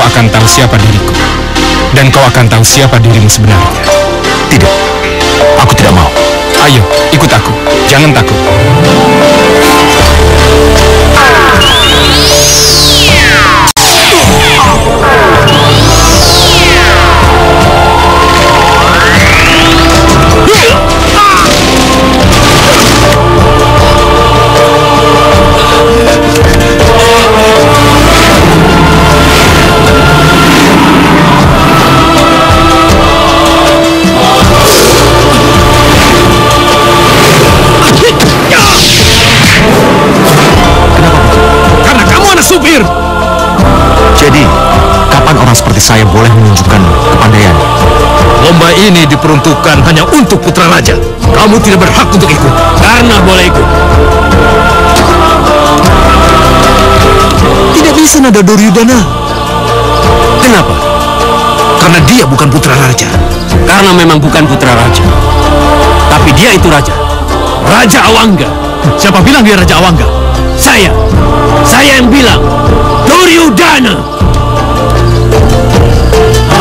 akan tahu siapa diriku. Dan kau akan tahu siapa dirimu sebenarnya. Tidak, aku tidak mau. Ayo, ikut aku. Jangan takut. Jadi, kapan orang seperti saya boleh menunjukkan kepandaian? Lomba ini diperuntukkan hanya untuk putra raja. Kamu tidak berhak untuk ikut, karena boleh ikut. Tidak bisa, Nada Duryudana. Kenapa? Karena dia bukan putra raja. Karena memang bukan putra raja. Tapi dia itu raja. Raja Awangga. Siapa bilang dia Raja Awangga? Saya yang bilang. Duryudana.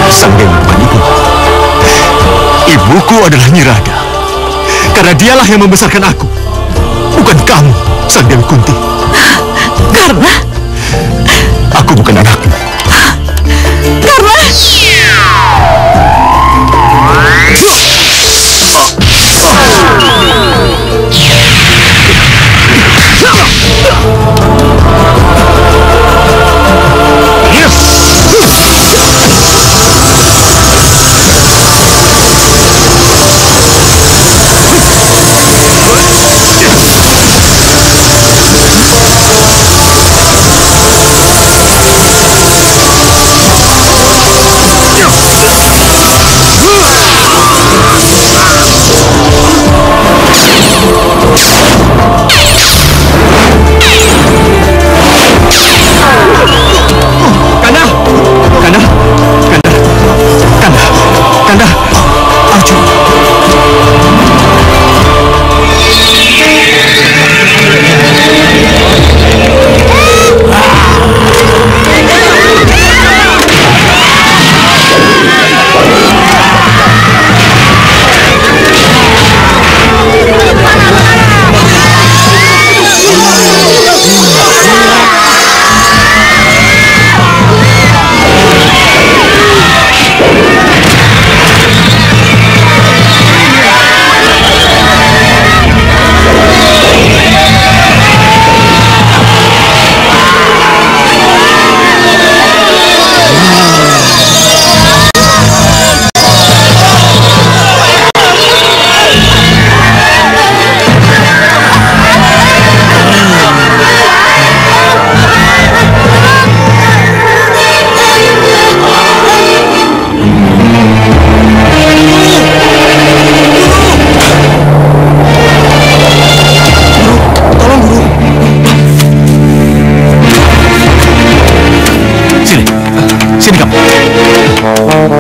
Sang Dewi bukan ibu. Ibuku adalah Nyirada. Karena dialah yang membesarkan aku. Bukan kamu, Sang Dewi Kunti. Karena? Aku bukan anakmu. Karena?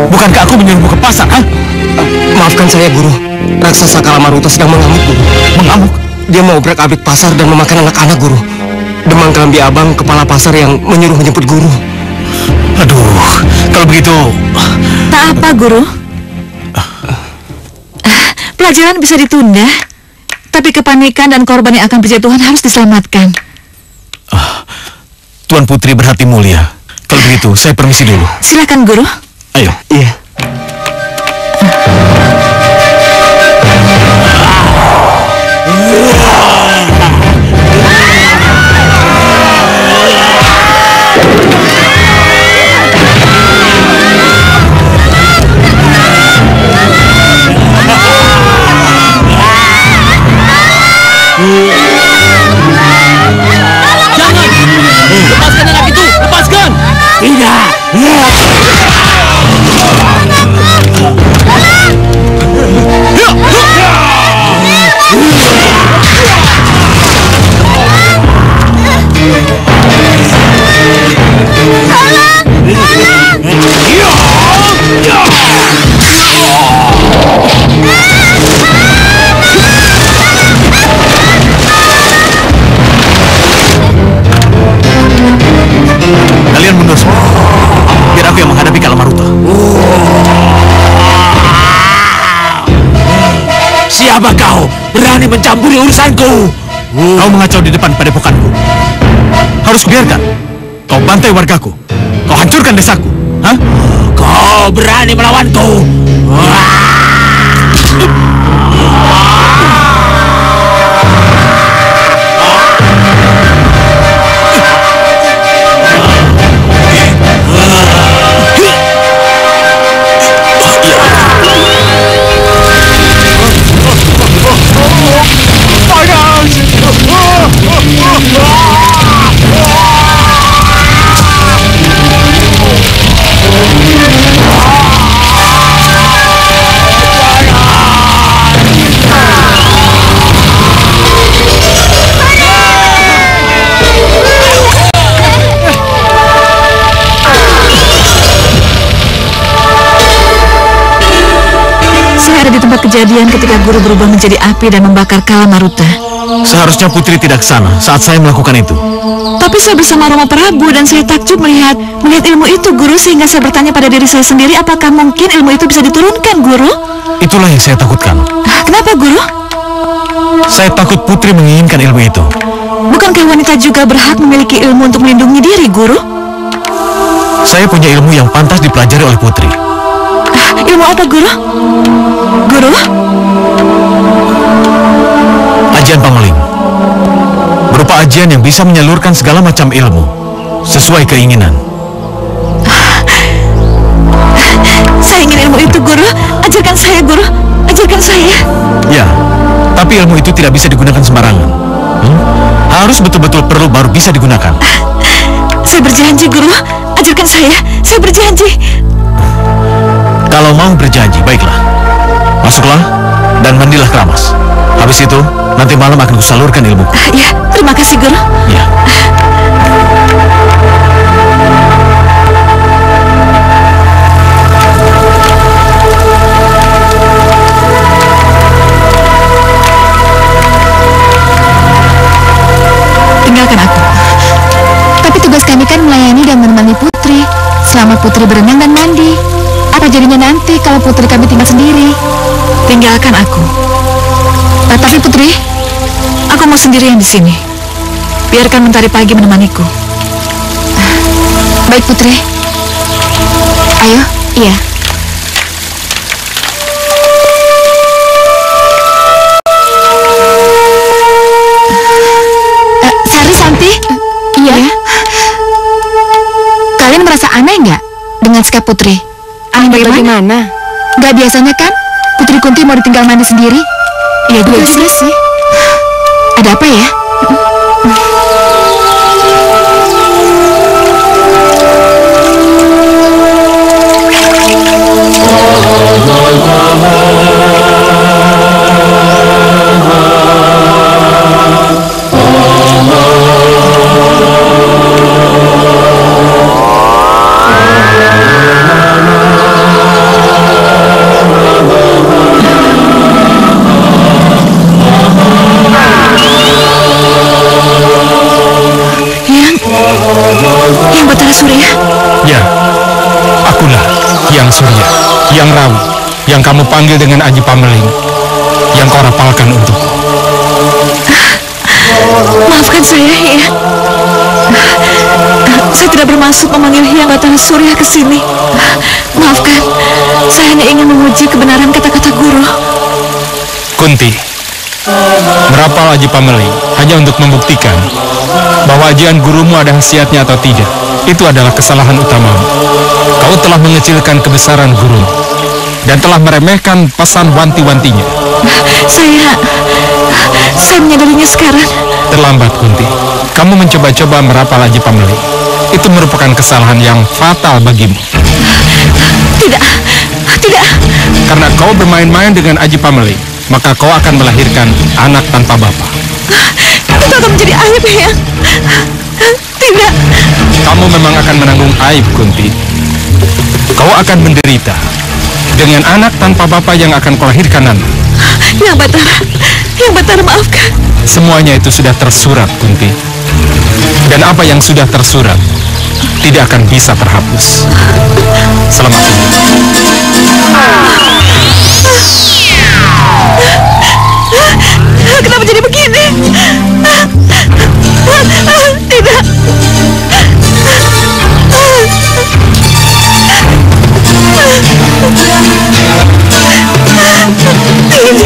Bukankah aku menyuruhmu ke pasar, ha? Maafkan saya, Guru. Raksasa Kalamaruta sedang mengamuk, Guru. Mengamuk? Dia mau obrak-abrik pasar dan memakan anak-anak, Guru. Demang Kelambi Abang, kepala pasar yang menyuruh menjemput Guru. Aduh, kalau begitu... Tak apa, Guru. Pelajaran bisa ditunda. Tapi kepanikan dan korban yang akan berjatuhan harus diselamatkan. Tuan Putri berhati mulia. Kalau begitu, saya permisi dulu. Silakan, Guru. Ayo. Iya. Jangan! Lepaskan anak itu! Lepaskan! Tidak! Siapa kau? Berani mencampuri urusanku? Kau mengacau di depan padepokanku. Harus kubiarkan. Kau bantai wargaku. Kau hancurkan desaku. Hah? Kau berani melawanku? Kejadian ketika guru berubah menjadi api dan membakar Kala Maruta. Seharusnya Putri tidak ke sana saat saya melakukan itu. Tapi saya bersama Rama Prabu dan saya takjub melihat ilmu itu, Guru, sehingga saya bertanya pada diri saya sendiri, apakah mungkin ilmu itu bisa diturunkan, Guru? Itulah yang saya takutkan. Kenapa, Guru? Saya takut Putri menginginkan ilmu itu. Bukankah wanita juga berhak memiliki ilmu untuk melindungi diri, Guru? Saya punya ilmu yang pantas dipelajari oleh Putri. Ilmu apa, Guru? Guru? Ajian Pangling. Berupa ajian yang bisa menyalurkan segala macam ilmu sesuai keinginan. Saya ingin ilmu itu, Guru. Ajarkan saya, Guru. Ajarkan saya. Ya, tapi ilmu itu tidak bisa digunakan sembarangan. Harus betul-betul perlu baru bisa digunakan. Saya berjanji, Guru. Ajarkan saya. Saya berjanji. Kalau mau berjanji, baiklah. Masuklah dan mandilah keramas. Habis itu, nanti malam akan kusalurkan ilmuku. Ya, terima kasih, Guru. Ya. Tinggalkan aku. Tapi tugas kami kan melayani dan menemani Putri selama Putri berenang dan mandi. Apa jadinya nanti kalau Putri kami tinggal sendiri? Tinggalkan aku. Tapi Putri, aku mau sendirian di sini. Biarkan Mentari Pagi menemaniku. Baik, Putri. Ayo. Iya. Sari, Santi. Iya. Kalian merasa aneh nggak dengan sikap Putri? Aneh bagaimana? Nggak biasanya kan Putri Kunti mau ditinggal mandi sendiri? Iya juga sih. Ada apa ya? Yang Batara Surya? Ya, akulah Yang Surya, Yang Rawi, yang kamu panggil dengan Aji Pameling, yang kau rapalkan untukku. Maafkan saya, ya. Saya tidak bermaksud memanggil Hyang Batara Surya ke sini. Maafkan, saya hanya ingin memuji kebenaran kata-kata Guru. Kunti, merapal Aji Pameling hanya untuk membuktikan bahwa ajian gurumu ada khasiatnya atau tidak. Itu adalah kesalahan utamamu. Kau telah mengecilkan kebesaran guru dan telah meremehkan pesan wanti-wantinya. Saya menyadarinya sekarang. Terlambat, Kunti. Kamu mencoba-coba merapal Aji Pameling. Itu merupakan kesalahan yang fatal bagimu. Tidak. Karena kau bermain-main dengan Aji Pameling, maka kau akan melahirkan anak tanpa bapak. Itu akan menjadi aib, ya. Tidak. Kamu memang akan menanggung aib, Kunti. Kau akan menderita dengan anak tanpa bapak yang akan kau lahirkan nanti. Yang Batara, maafkan. Semuanya itu sudah tersurat, Kunti. Dan apa yang sudah tersurat tidak akan bisa terhapus. Selamat tinggal. Loh,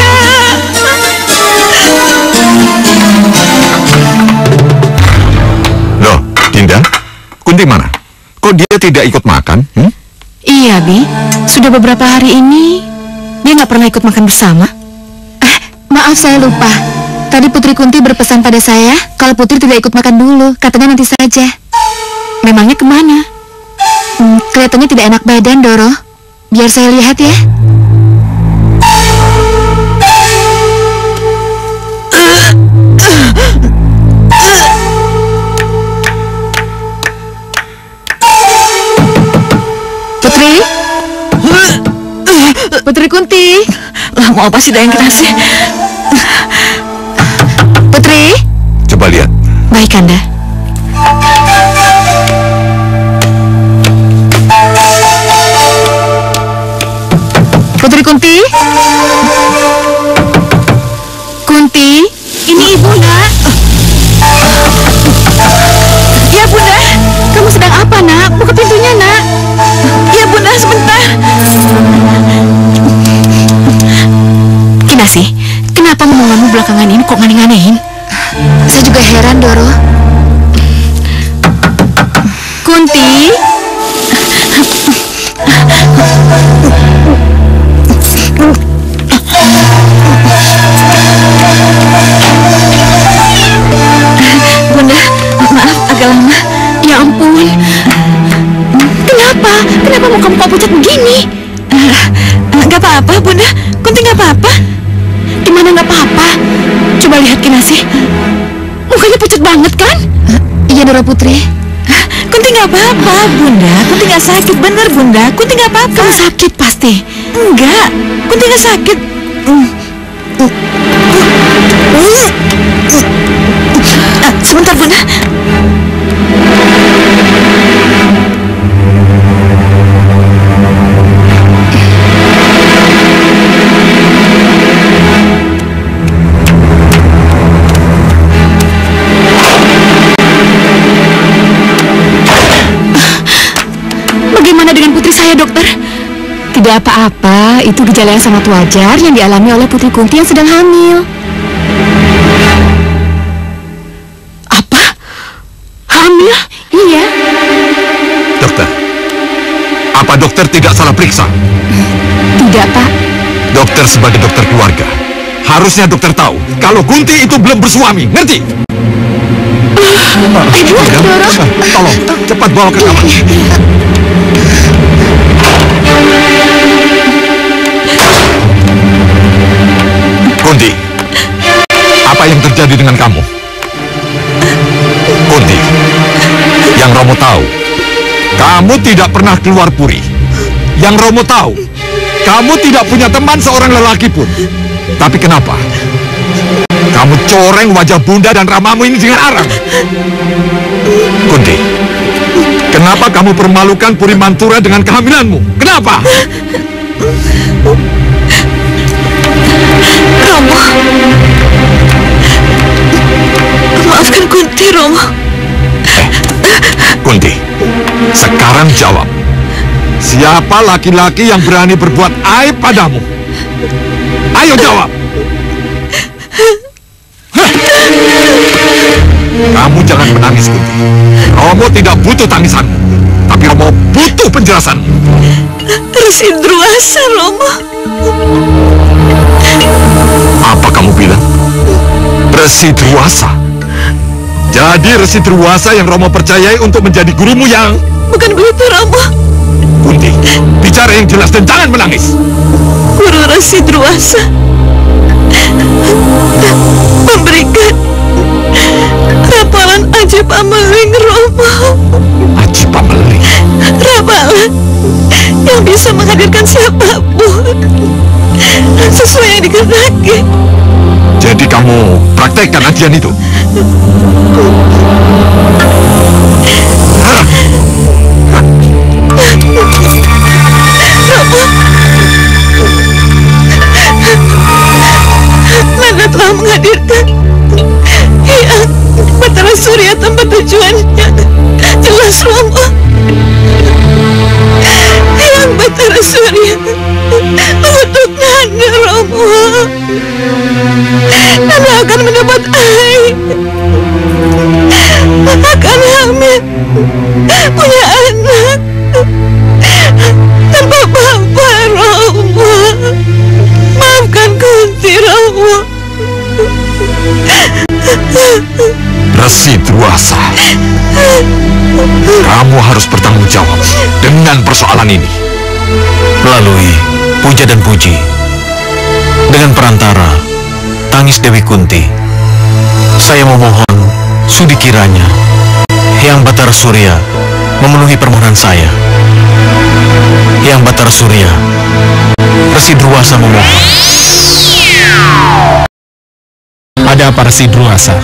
Dinda, Kunti mana? Kok dia tidak ikut makan? Iya, Bi. Sudah beberapa hari ini dia nggak pernah ikut makan bersama. Maaf, saya lupa. Tadi Putri Kunti berpesan pada saya kalau Putri tidak ikut makan dulu. Katanya nanti saja. Memangnya kemana? Kelihatannya tidak enak badan, Doro. Biar saya lihat ya. Putri Kunti. Lah, mau apa sih Dayang Kinasih? Putri. Coba lihat. Baik, Kanda. Putri Kunti. Kunti, ini Ibu, Nak. Ya, Bunda. Kamu sedang apa, Nak? Buka pintunya, Nak. Ya, Bunda, sebentar. Kinasih, kenapa ngomonganmu belakangan ini kok ngane-nganehin? Saya juga heran, Doro. Kunti. Bunda, maaf agak lama. Ya ampun. Kenapa? Kenapa muka kamu pucat begini? Gak apa-apa, Bunda. Kunti gak apa-apa. Gimana gak apa-apa? Coba lihat Kinasih. Mukanya pucat banget kan? Iya, Doro Putri. Kunti gak apa-apa, Bunda. Kunti gak sakit, bener, Bunda. Kunti gak apa-apa. Kamu sakit pasti. Enggak, Kunti gak sakit. Sebentar, Bunda. Bagaimana dengan putri saya, dokter? Tidak apa-apa, itu gejala yang sangat wajar yang dialami oleh Putri Kunti yang sedang hamil. Apa? Hamil? Iya. Dokter, apa dokter tidak salah periksa? Tidak, Pak. Dokter sebagai dokter keluarga, harusnya dokter tahu kalau Kunti itu belum bersuami, ngerti? Ibu, Doro. Tolong, cepat bawa ke kamar. Kunti, apa yang terjadi dengan kamu? Kunti, yang Romo tahu, kamu tidak pernah keluar puri. Yang Romo tahu, kamu tidak punya teman seorang lelaki pun. Tapi kenapa? Kamu coreng wajah Bunda dan Ramamu ini dengan arang. Kunti, kenapa kamu permalukan Puri Mantura dengan kehamilanmu? Kenapa? Romo. Maafkan Kunti, Romo. Kunti, sekarang jawab. Siapa laki-laki yang berani berbuat aib padamu? Ayo jawab. Kamu jangan menangis, Kunti. Romo tidak butuh tangisanmu, tapi Romo butuh penjelasan. Resi Druasa, Romo. Apa kamu bilang? Resi Druasa? Jadi Resi Druasa yang Romo percayai untuk menjadi gurumu yang... Bukan begitu, Romo. Kunti, bicara yang jelas dan jangan menangis. Guru Resi Druasa memberikan rapalan Aji Pameling, Romo. Aji Pameling? Rapalan yang bisa menghadirkan siapapun sesuai yang dikehendaki. Jadi kamu praktekkan ajian itu? Nanda telah menghadirkan yang Batara Surya tanpa tujuannya. Jelas, Romo. Yang Batara Surya untuk Nanda, Romo. Resi Druasa, kamu harus bertanggung jawab dengan persoalan ini. Melalui puja dan puji, dengan perantara tangis Dewi Kunti, saya memohon sudi kiranya Hyang Batara Surya memenuhi permohonan saya. Hyang Batara Surya, Resi Druasa memohon. Ada apa Resi Druasa?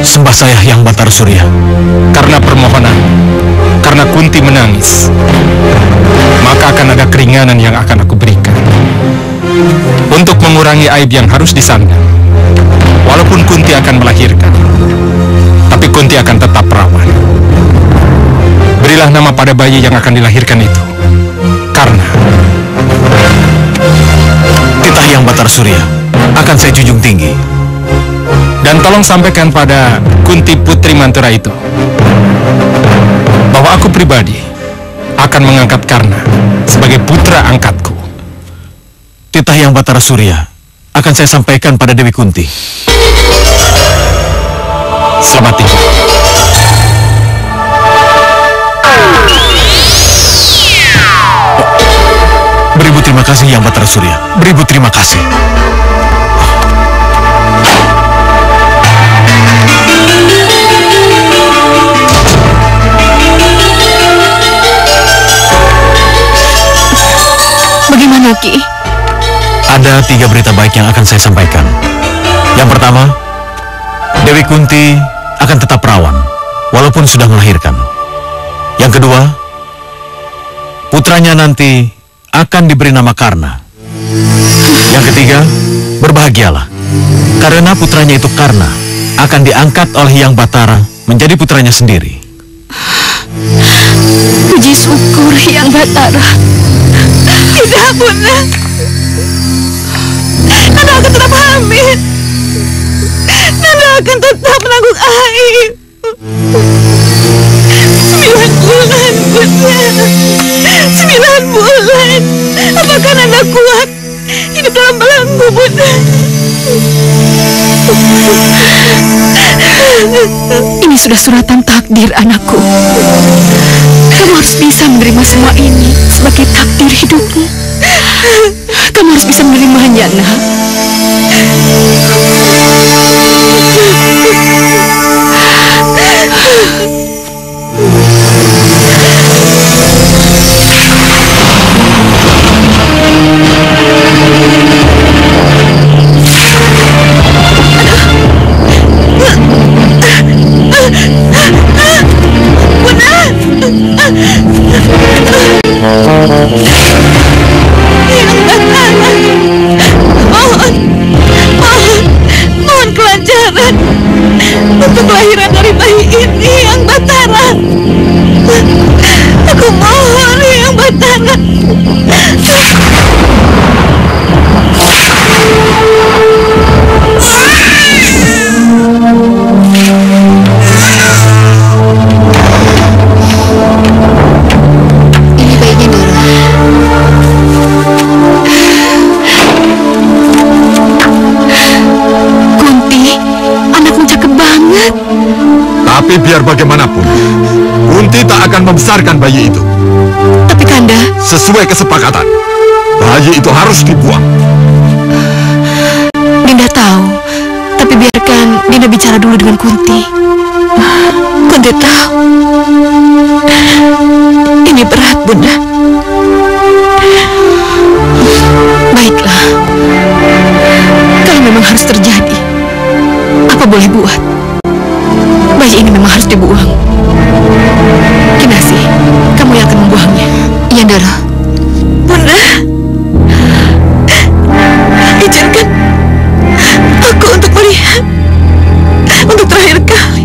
Sembah saya Hyang Batara Surya. Karena permohonan, karena Kunti menangis, maka akan ada keringanan yang akan aku berikan. Untuk mengurangi aib yang harus disandang, walaupun Kunti akan melahirkan, tapi Kunti akan tetap perawan. Berilah nama pada bayi yang akan dilahirkan itu, karena titah Hyang Batara Surya akan saya junjung tinggi. Dan tolong sampaikan pada Kunti Putri Mantura itu bahwa aku pribadi akan mengangkat Karna sebagai putra angkatku. Titah Hyang Batara Surya akan saya sampaikan pada Dewi Kunti. Selamat tinggal. Beribu terima kasih Hyang Batara Surya. Beribu terima kasih. Bagaimana, Ki? Ada 3 berita baik yang akan saya sampaikan. Yang pertama, Dewi Kunti akan tetap perawan, walaupun sudah melahirkan. Yang kedua, putranya nanti akan diberi nama Karna. Yang ketiga, berbahagialah, karena putranya itu Karna akan diangkat oleh Hyang Batara menjadi putranya sendiri. Puji syukur Hyang Batara. Tidak, Bunda. Nanda akan tetap hamil. Nanda akan tetap menanggung aib. 9 bulan, Bunda. 9 bulan. Apakah Nanda kuat hidup dalam belenggu, Bunda? Ini sudah suratan takdir, anakku. Kamu harus bisa menerima semua ini sebagai takdir hidupmu. Kamu harus bisa menerimanya, nak. Mohon kelancaran untuk kelahiran dari bayi ini, Hyang Batara. Aku mohon, Hyang Batara. Ini bayinya, Doro. Kunti, anakmu cakep banget. Tapi biar bagaimanapun, Kunti tak akan membesarkan bayi itu. Tapi Kanda, Sesuai kesepakatan, bayi itu harus dibuang. Dinda tahu. Tapi biarkan Dinda bicara dulu dengan Kunti. Kunti tahu ini berat, Bunda. Baiklah, kalau memang harus terjadi, apa boleh buat? Bayi ini memang harus dibuang. Kinasi, kamu yang akan membuangnya. Iya, Doro. Bunda, izinkan aku untuk melihat untuk terakhir kali.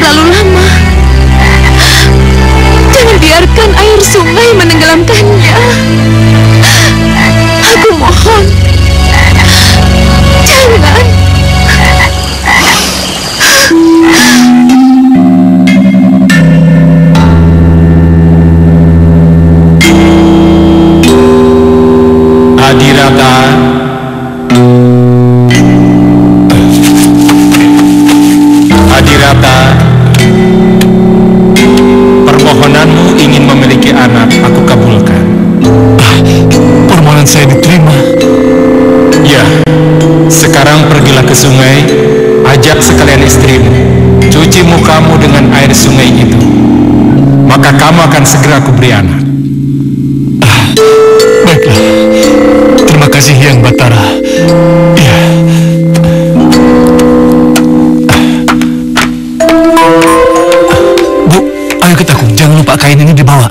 terlalu lama. Jangan biarkan air sungai menenggelamkannya. Aku mohon, jangan. Adirata, Adirata, permohonanmu ingin memiliki anak, aku kabulkan. Permohonan saya diterima. Ya, sekarang pergilah ke sungai, ajak sekalian istrimu, cuci mukamu dengan air sungai itu. Maka kamu akan segera kuberi anak. Baiklah. Terima kasih Hyang Batara. Ya. Bu, ayo kita jangan lupa kain ini dibawa.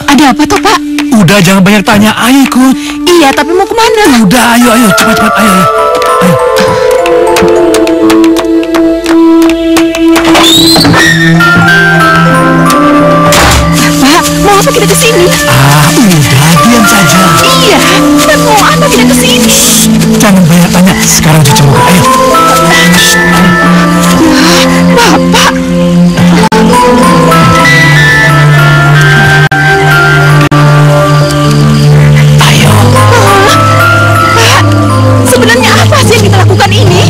Ada apa toh, Pak? Udah, jangan banyak tanya. Ayo ikut. Iya, tapi mau kemana? Udah, ayo, cepat, ayo. Pak, mau apa kita ke sini? Udah, diam saja. Iya, dan mau apa kita ke sini? Jangan banyak tanya. Sekarang cuci muka, ayo. Bapak. Ayo. Pak, sebenarnya apa sih yang kita lakukan ini?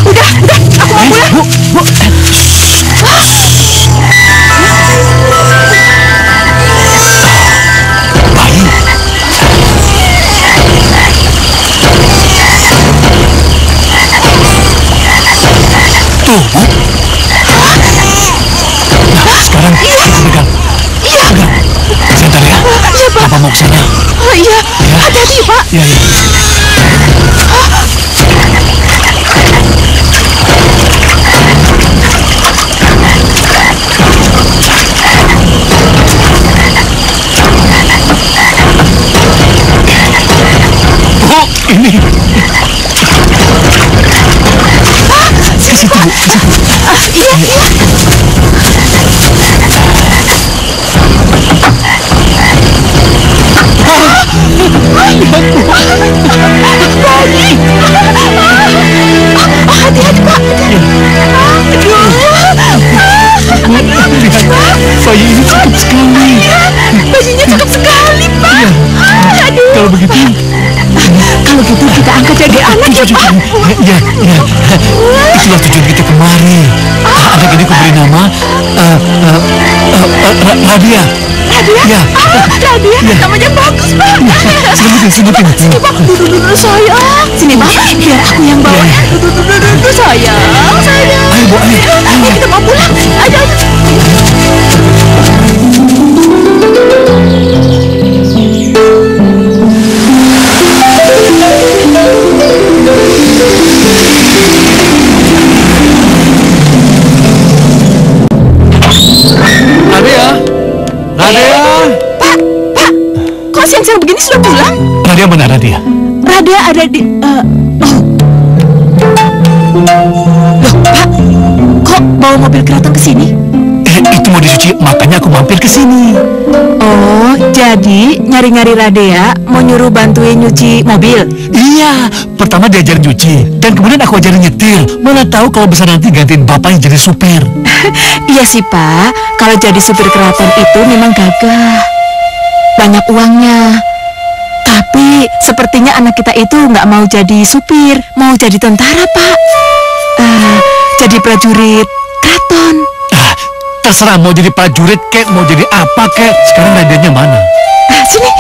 Udah, aku mau pulang. Bu. Tuh, Bu. Nah, sekarang kita pegang. Iya. Pegang. Sebentar ya. Iya, Pak. Papa mau ke sana. Iya, hati-hati, Pak. Iya. Oh, ini. Ke situ, Bu. Iya. Bayi. Hati-hati, Pak. Bayi ini cakep sekali. Bayinya cakep sekali, Pak. Aduh. Kalau begitu, kita angkat jadi anak ya, Pak. ya. Itulah tujuan kita kemari. Anak ini kuberi nama Radia. Radia? Ya. Radia, namanya bagus, Pak. Sebutin. Sini, Pak. Duduk, sayang. Sini, Pak. Biar aku yang bawa. Duduk, sayang. Ayo, Bu, ayo. Ayo, kita mau pulang. Ayo. Radia. Pak. Kok siang-siang begini sudah pulang? Radia mana Radia? Radia ada di... Loh, Pak. Kok bawa mobil keraton ke sini? Itu mau dicuci, makanya aku mampir ke sini. Oh, jadi nyari-nyari Radia mau nyuruh bantuin nyuci mobil? Iya, pertama diajarin nyuci, dan kemudian aku ajarin nyetir. Mana tahu kalau bisa nanti gantiin bapak yang jadi supir. Iya sih, Pak. Kalau jadi supir keraton itu memang gagah. Banyak uangnya. Tapi sepertinya anak kita itu nggak mau jadi supir, mau jadi tentara, Pak. Jadi prajurit keraton. Terserah mau jadi prajurit kek, mau jadi apa kek. Sekarang Radianya mana? Sini.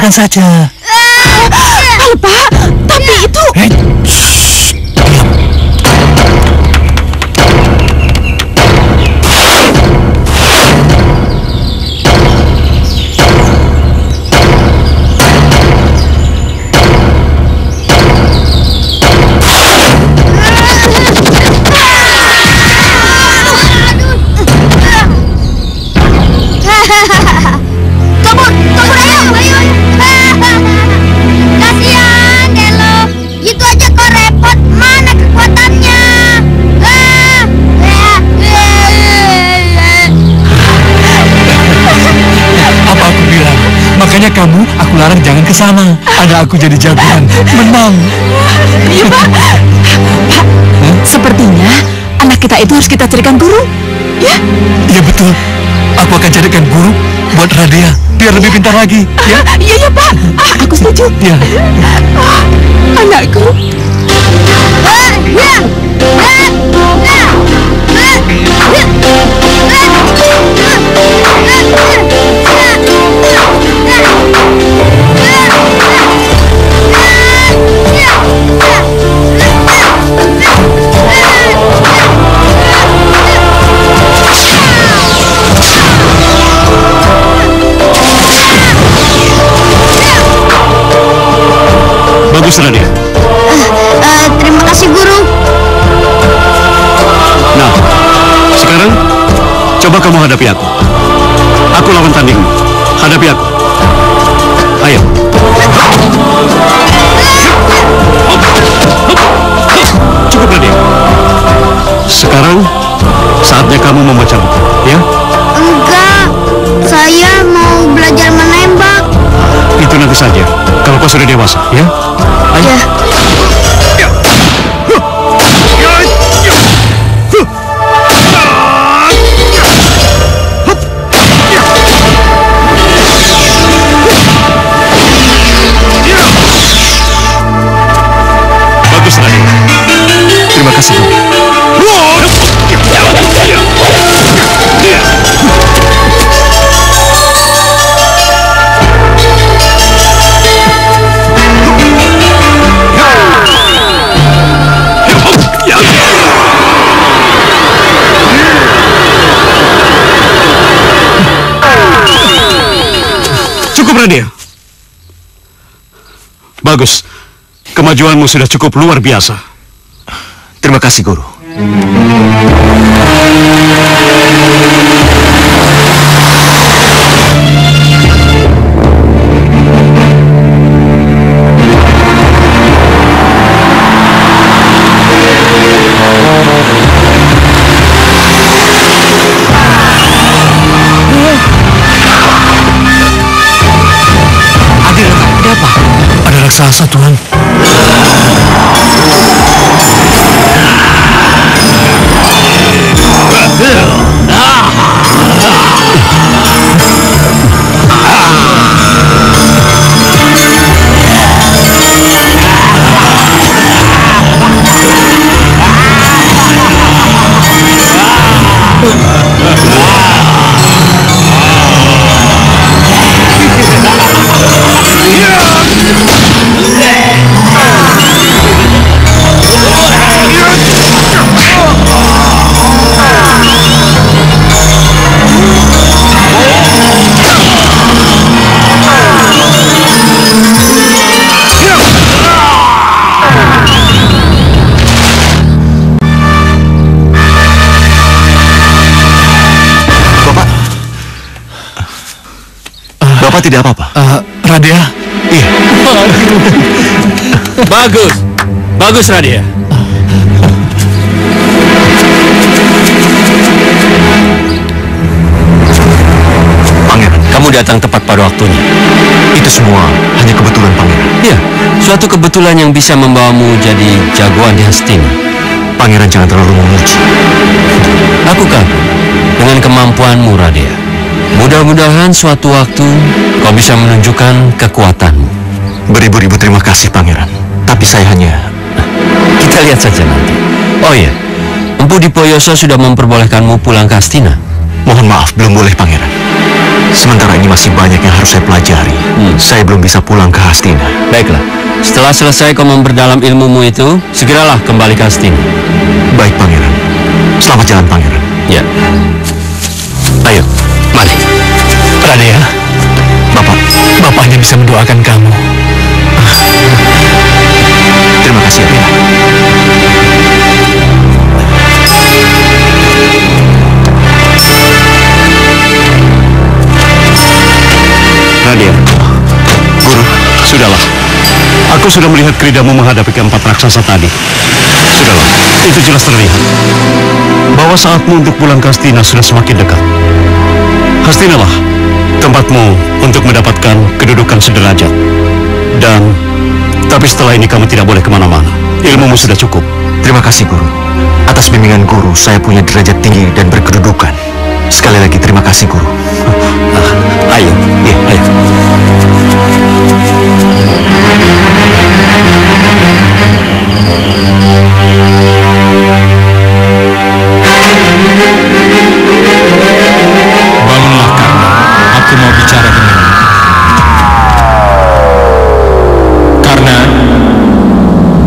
tenang saja. Pak, tapi itu... Kasihan Delo, gitu aja kok repot. Mana kekuatannya? Apa aku bilang? Makanya kamu, aku larang jangan ke sana. Ada aku jadi jagoan, menang. Iya, Pak. Pak, sepertinya anak kita itu harus kita carikan guru. Ya? Iya betul. Aku akan carikan guru buat Radia biar lebih pintar lagi. Ya? Iya, Pak. Aku setuju. Ya. Anakku. Bagus, Radia. Terima kasih guru. Nah, sekarang coba kamu hadapi aku. Aku lawan tandingmu. Hadapi aku. Ayo. Cukup, Radia. Sekarang saatnya kamu membaca buku, ya? Enggak, saya mau belajar menembak. Itu nanti saja. Kalau kau sudah dewasa, ya? Ayo. Ya. Bagus, Radia. Terima kasih, Bu. Cukup, Radia. Bagus. Kemajuanmu sudah cukup luar biasa. Terima kasih, Guru. Ada apa? Ada raksasa, Tuhan. Bapak tidak apa-apa? Radia? Iya. Bagus. Bagus, Radia. Pangeran, Kamu datang tepat pada waktunya. itu semua hanya kebetulan, Pangeran. Ya, suatu kebetulan yang bisa membawamu jadi jagoan di Hastina. Pangeran jangan terlalu memuji. Aku kagum dengan kemampuanmu, Radia. Mudah-mudahan suatu waktu kau bisa menunjukkan kekuatanmu. Beribu-ribu terima kasih, Pangeran. Tapi saya hanya... Kita lihat saja nanti. Oh iya, Empu Dipoyoso sudah memperbolehkanmu pulang ke Hastina. Mohon maaf, belum boleh, Pangeran. Sementara ini masih banyak yang harus saya pelajari. Saya belum bisa pulang ke Hastina. Baiklah, setelah selesai kau memperdalam ilmumu itu, segeralah kembali ke Hastina. Baik, Pangeran. Selamat jalan, Pangeran. Ya. Ayo, mari. Radea, Bapak hanya bisa mendoakan kamu. Terima kasih, Radea. Radea, Guru, sudahlah. Aku sudah melihat keridamu menghadapi keempat raksasa tadi. Sudahlah, itu jelas terlihat bahwa saatmu untuk pulang ke Hastina sudah semakin dekat. Hastina lah tempatmu untuk mendapatkan kedudukan sederajat. Tapi setelah ini kamu tidak boleh kemana-mana. Ilmumu sudah cukup. Terima kasih, Guru. Atas bimbingan Guru, saya punya derajat tinggi dan berkedudukan. Sekali lagi terima kasih, Guru. Ayo, ya, ayo. Bangunlah, Karna. Aku mau bicara denganmu. Karna.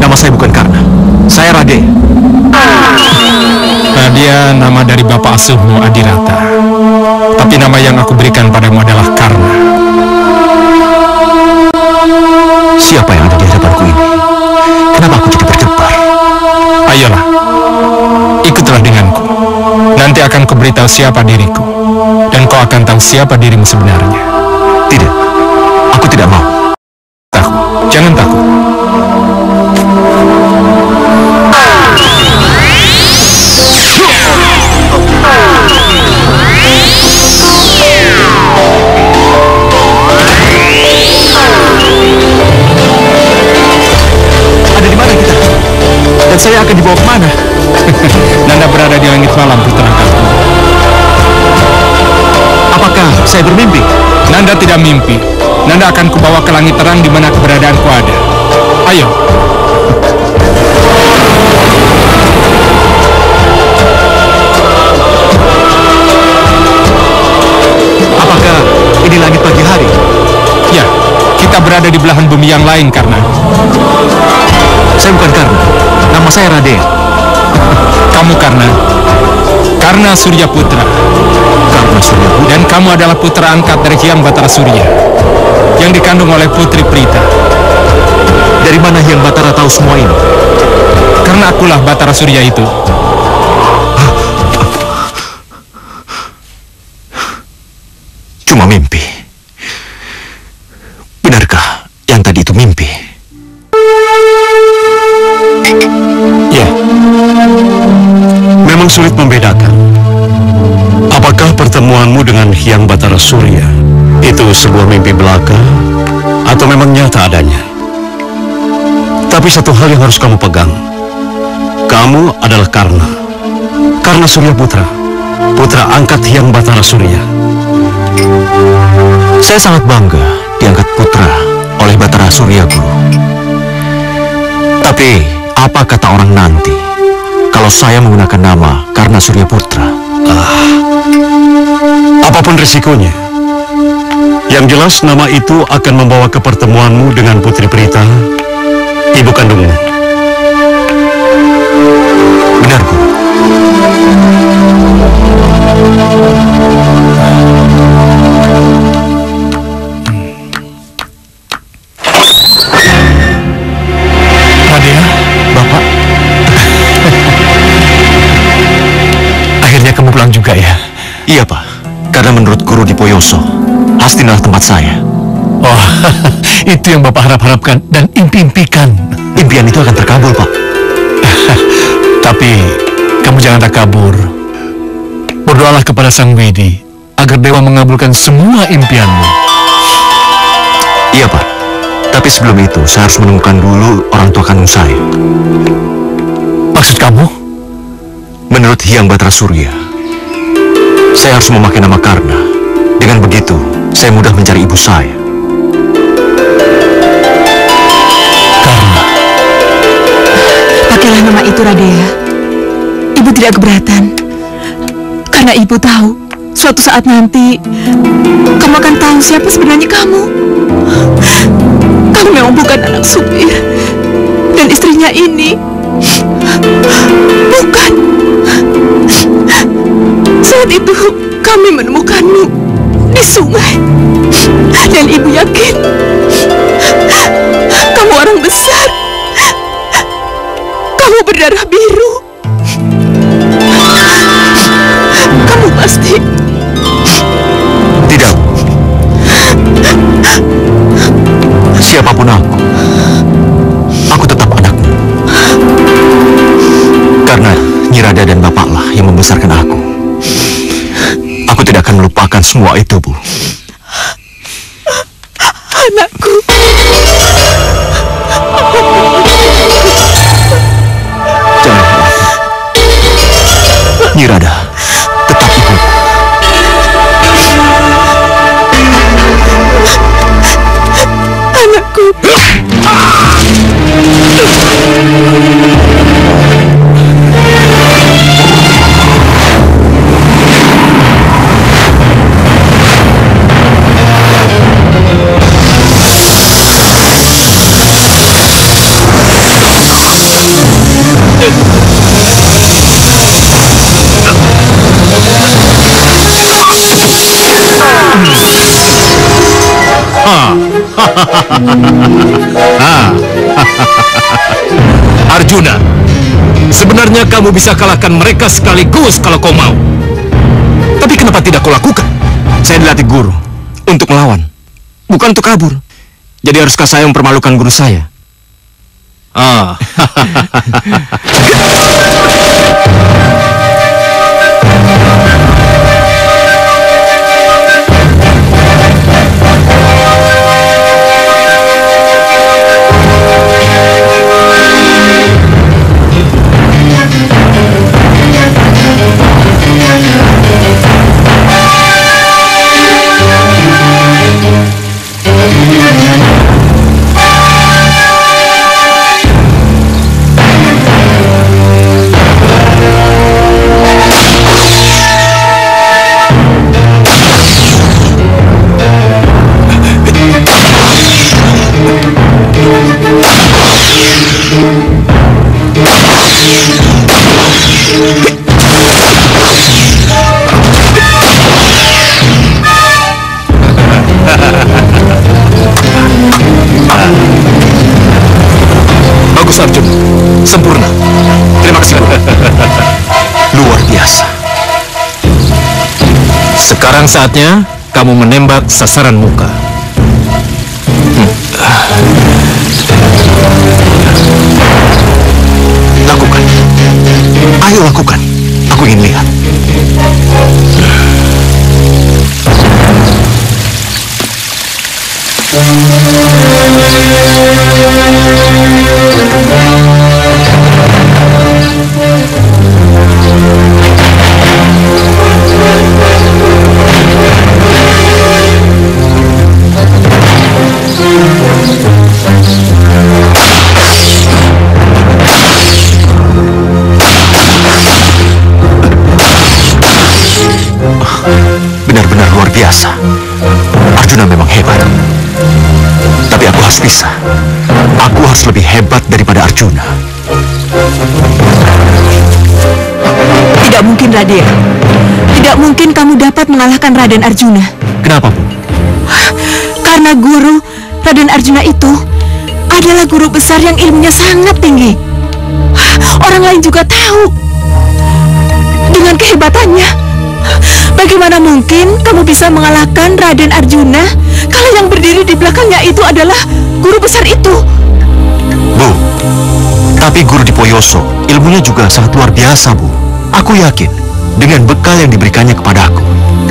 Nama saya bukan Karna. Saya Radea. Radea nama dari bapak asuhmu, Adirata. Tapi nama yang aku berikan padamu adalah Karna. Siapa yang ada di hadapanku ini? Kenapa aku jadi berdebar? Ayolah, ikutlah denganku. Nanti akan kuberitahu siapa diriku. Dan kau akan tahu siapa dirimu sebenarnya. Tidak, aku tidak mau. Takut, jangan takut. Ada di mana kita? Dan saya akan dibawa kemana? Nanda berada di langit malam, putra Karna. Apakah saya bermimpi? Nanda tidak mimpi. Nanda akan kubawa ke langit terang di mana keberadaanku ada. Ayo. Apakah ini langit pagi hari? Ya, kita berada di belahan bumi yang lain, Karna. Saya bukan Karna. Nama saya Radea. Kamu Karna. Karna Surya Putra. Karna Surya Putra. Dan kamu adalah putra angkat dari Hyang Batara Surya yang dikandung oleh Putri Prita. Dari mana Hyang Batara tahu semua ini? Karena akulah Batara Surya itu. Cuma mimpi. Benarkah yang tadi itu mimpi? Ya, memang sulit membedakan. Apakah pertemuanmu dengan Hyang Batara Surya itu sebuah mimpi belaka atau memang nyata adanya? Tapi satu hal yang harus kamu pegang. Kamu adalah Karna Surya Putra, putra angkat Hyang Batara Surya. Saya sangat bangga diangkat putra oleh Batara Surya, Guru. Tapi apa kata orang nanti kalau saya menggunakan nama Karna Surya Putra? Apapun risikonya, yang jelas nama itu akan membawa ke pertemuanmu dengan Putri Prita, ibu kandungmu. Benar, Guru. Radea, Bapak. Akhirnya kamu pulang juga ya? Iya, Pak. Karena menurut Guru di Poyoso, Hastina adalah tempat saya. Oh, itu yang Bapak harap-harapkan dan impi-impikan. Impian itu akan terkabul, Pak. Tapi kamu jangan takabur. Berdoalah kepada Sang Widi agar Dewa mengabulkan semua impianmu. Iya, Pak. Tapi sebelum itu, saya harus menemukan dulu orang tua kandung saya. Maksud kamu? Menurut Hyang Batara Surya, saya harus memakai nama Karna. Dengan begitu, saya mudah mencari ibu saya. Karna. Pakailah nama itu, Radea. Ibu tidak keberatan. Karena ibu tahu, Suatu saat nanti, kamu akan tahu siapa sebenarnya kamu. Kamu memang bukan anak supir. Dan istrinya ini bukan. Saat itu kami menemukanmu di sungai. Dan ibu yakin kamu orang besar. Kamu berdarah biru. Kamu pasti... Tidak. Siapapun aku tetap anakmu. Karena Nyirada dan bapaklah yang membesarkan aku. Aku tidak akan melupakan semua itu, Bu. Anakku. Jangan khawatir. Nyirada tetap ibuku. Anakku. Arjuna, sebenarnya kamu bisa kalahkan mereka sekaligus kalau kau mau. Tapi kenapa tidak kau lakukan? Saya dilatih guru untuk melawan, bukan untuk kabur. Jadi haruskah saya mempermalukan guru saya? Bagus Arjuna, sempurna. Terima kasih. Luar biasa. Sekarang saatnya kamu menembak sasaran muka. Lakukan. Ayo lakukan. Aku ingin lihat. Benar-benar luar biasa. Arjuna memang hebat. Tapi aku harus bisa. Aku harus lebih hebat daripada Arjuna. Tidak mungkin, Raden. Tidak mungkin kamu dapat mengalahkan Raden Arjuna. Kenapa, Bu? Karena guru Raden Arjuna itu adalah guru besar yang ilmunya sangat tinggi. Orang lain juga tahu. Dengan kehebatannya, bagaimana mungkin kamu bisa mengalahkan Raden Arjuna kalau yang berdiri di belakangnya itu adalah guru besar itu? Bu, tapi guru Dipoyoso ilmunya juga sangat luar biasa, Bu. Aku yakin dengan bekal yang diberikannya kepada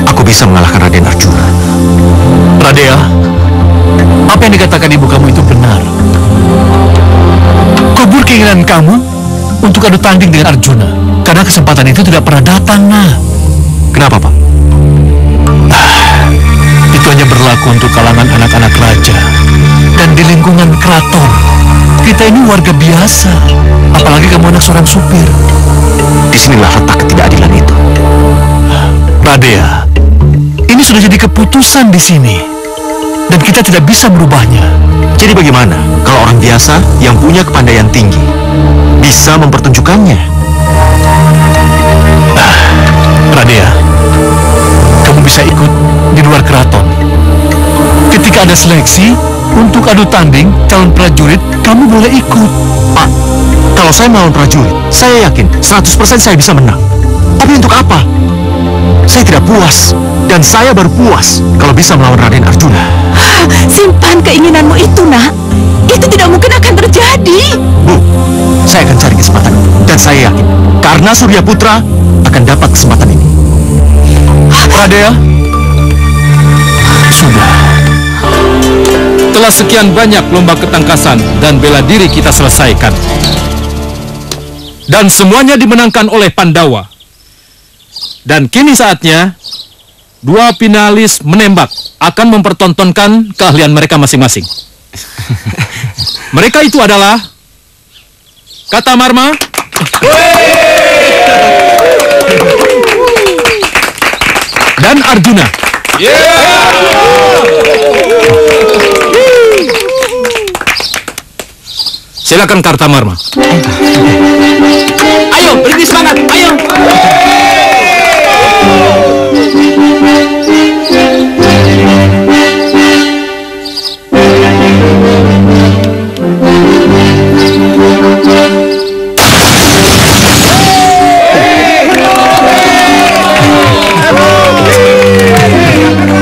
aku bisa mengalahkan Raden Arjuna. Radea, apa yang dikatakan ibu kamu itu benar. Kubur keinginan kamu untuk adu tanding dengan Arjuna, karena kesempatan itu tidak pernah datang, Nah. Kenapa, Pak? Itu hanya berlaku untuk kalangan anak-anak raja dan di lingkungan keraton. Kita ini warga biasa, apalagi kamu anak seorang supir. Disinilah letak ketidakadilan itu. Radea, ini sudah jadi keputusan di sini. Dan kita tidak bisa merubahnya. Jadi bagaimana kalau orang biasa yang punya kepandaian tinggi bisa mempertunjukkannya? Radea, kamu bisa ikut di luar keraton. Ketika ada seleksi untuk adu tanding calon prajurit, kamu boleh ikut. Pak, kalau saya melawan prajurit, saya yakin 100% saya bisa menang. Tapi untuk apa? Saya tidak puas, dan saya baru puas kalau bisa melawan Raden Arjuna. Simpan keinginanmu itu, nak. Itu tidak mungkin akan terjadi. Bu, saya akan cari kesempatan itu. Dan saya yakin, karena Surya Putra akan dapat kesempatan ini. Radea, sudah. Telah sekian banyak lomba ketangkasan dan bela diri kita selesaikan. Dan semuanya dimenangkan oleh Pandawa. Dan kini saatnya dua finalis menembak akan mempertontonkan keahlian mereka masing-masing. Mereka itu adalah Katamarma dan Arjuna. Silakan Kartamarma. Ayo, beri semangat, ayo.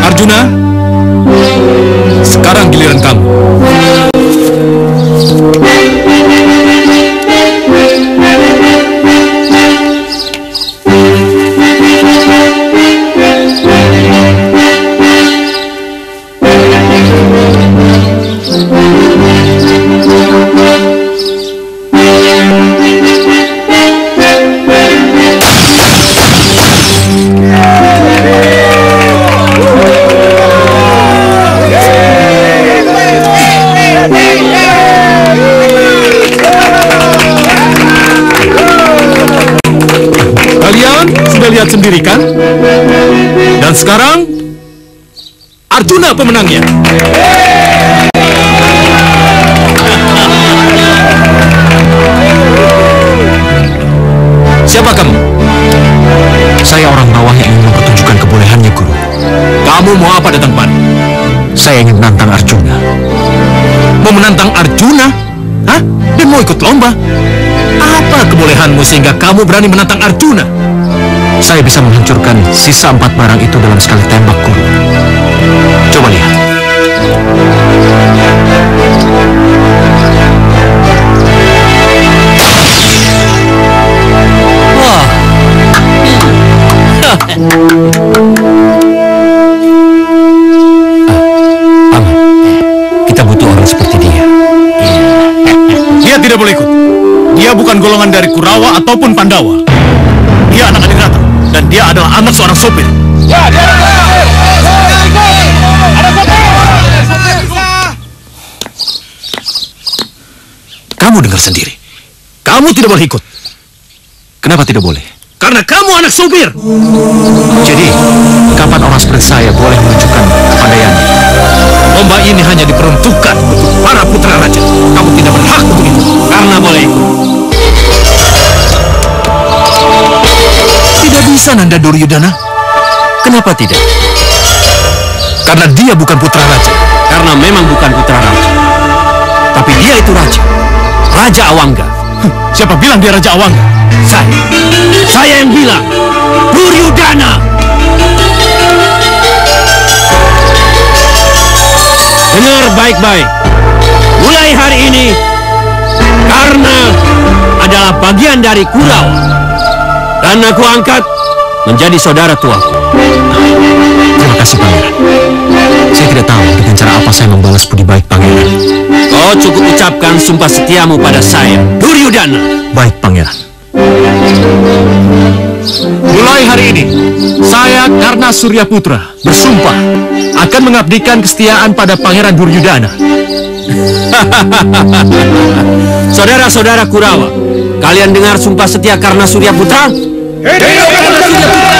Arjuna, sekarang giliran kamu. Lihat sendiri kan? Dan sekarang Arjuna pemenangnya. Siapa kamu? Saya orang bawah yang ingin mempertunjukkan kebolehannya, Guru. Kamu mau apa datang pan? Saya ingin menantang Arjuna. Mau menantang Arjuna? Hah? Dan mau ikut lomba? Apa kebolehanmu sehingga kamu berani menantang Arjuna? Saya bisa menghancurkan sisa 4 barang itu dalam sekali tembak, Guru. Coba lihat. Wah. Paman, kita butuh orang seperti dia. Dia tidak boleh ikut. Dia bukan golongan dari Kurawa ataupun Pandawa. Dia anak Adinata, dan dia adalah anak seorang sopir. Kamu dengar sendiri. Kamu tidak boleh ikut. Kenapa tidak boleh? Karena kamu anak sopir. Jadi, kapan orang seperti saya boleh menunjukkan kepandaiannya? Lomba ini hanya diperuntukkan untuk para putra raja. Kamu tidak berhak untuk itu. Karena boleh ikut. Tidak bisa, Nanda Duryudana. Kenapa tidak? Karena dia bukan putra raja. Karena memang bukan putra raja. Tapi dia itu raja. Raja Awangga. Siapa bilang dia Raja Awangga? Saya yang bilang. Duryudana. Dengar baik-baik. Mulai hari ini, karena adalah bagian dari Kurawa, dan aku angkat menjadi saudara tuaku. Terima kasih, Pangeran. Saya tidak tahu dengan cara apa saya membalas budi baik Pangeran. Kau cukup ucapkan sumpah setiamu pada saya, Duryudana. Baik, Pangeran. Mulai hari ini, saya Karna Surya Putra bersumpah akan mengabdikan kesetiaan pada Pangeran Duryudana. Saudara-saudara Kurawa, kalian dengar sumpah setia Karna Surya Putra? Hidup Karna Surya Putra!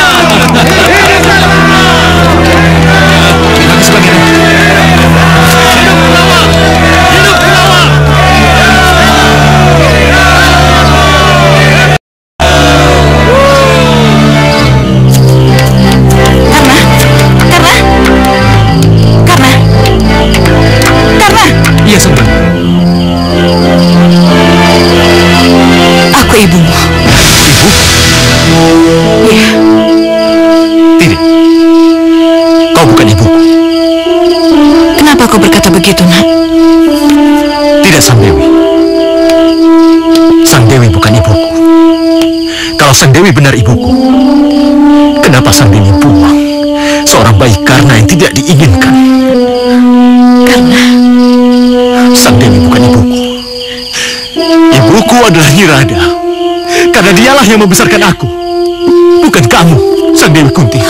begitu, Nak? Tidak, Sang Dewi. Sang Dewi bukan ibuku. Kalau Sang Dewi benar ibuku, kenapa Sang Dewi buang seorang bayi Karna yang tidak diinginkan? Karena Sang Dewi bukan ibuku. Ibuku adalah Nyi Rada. Karena dialah yang membesarkan aku. Bukan kamu, Sang Dewi Kunti.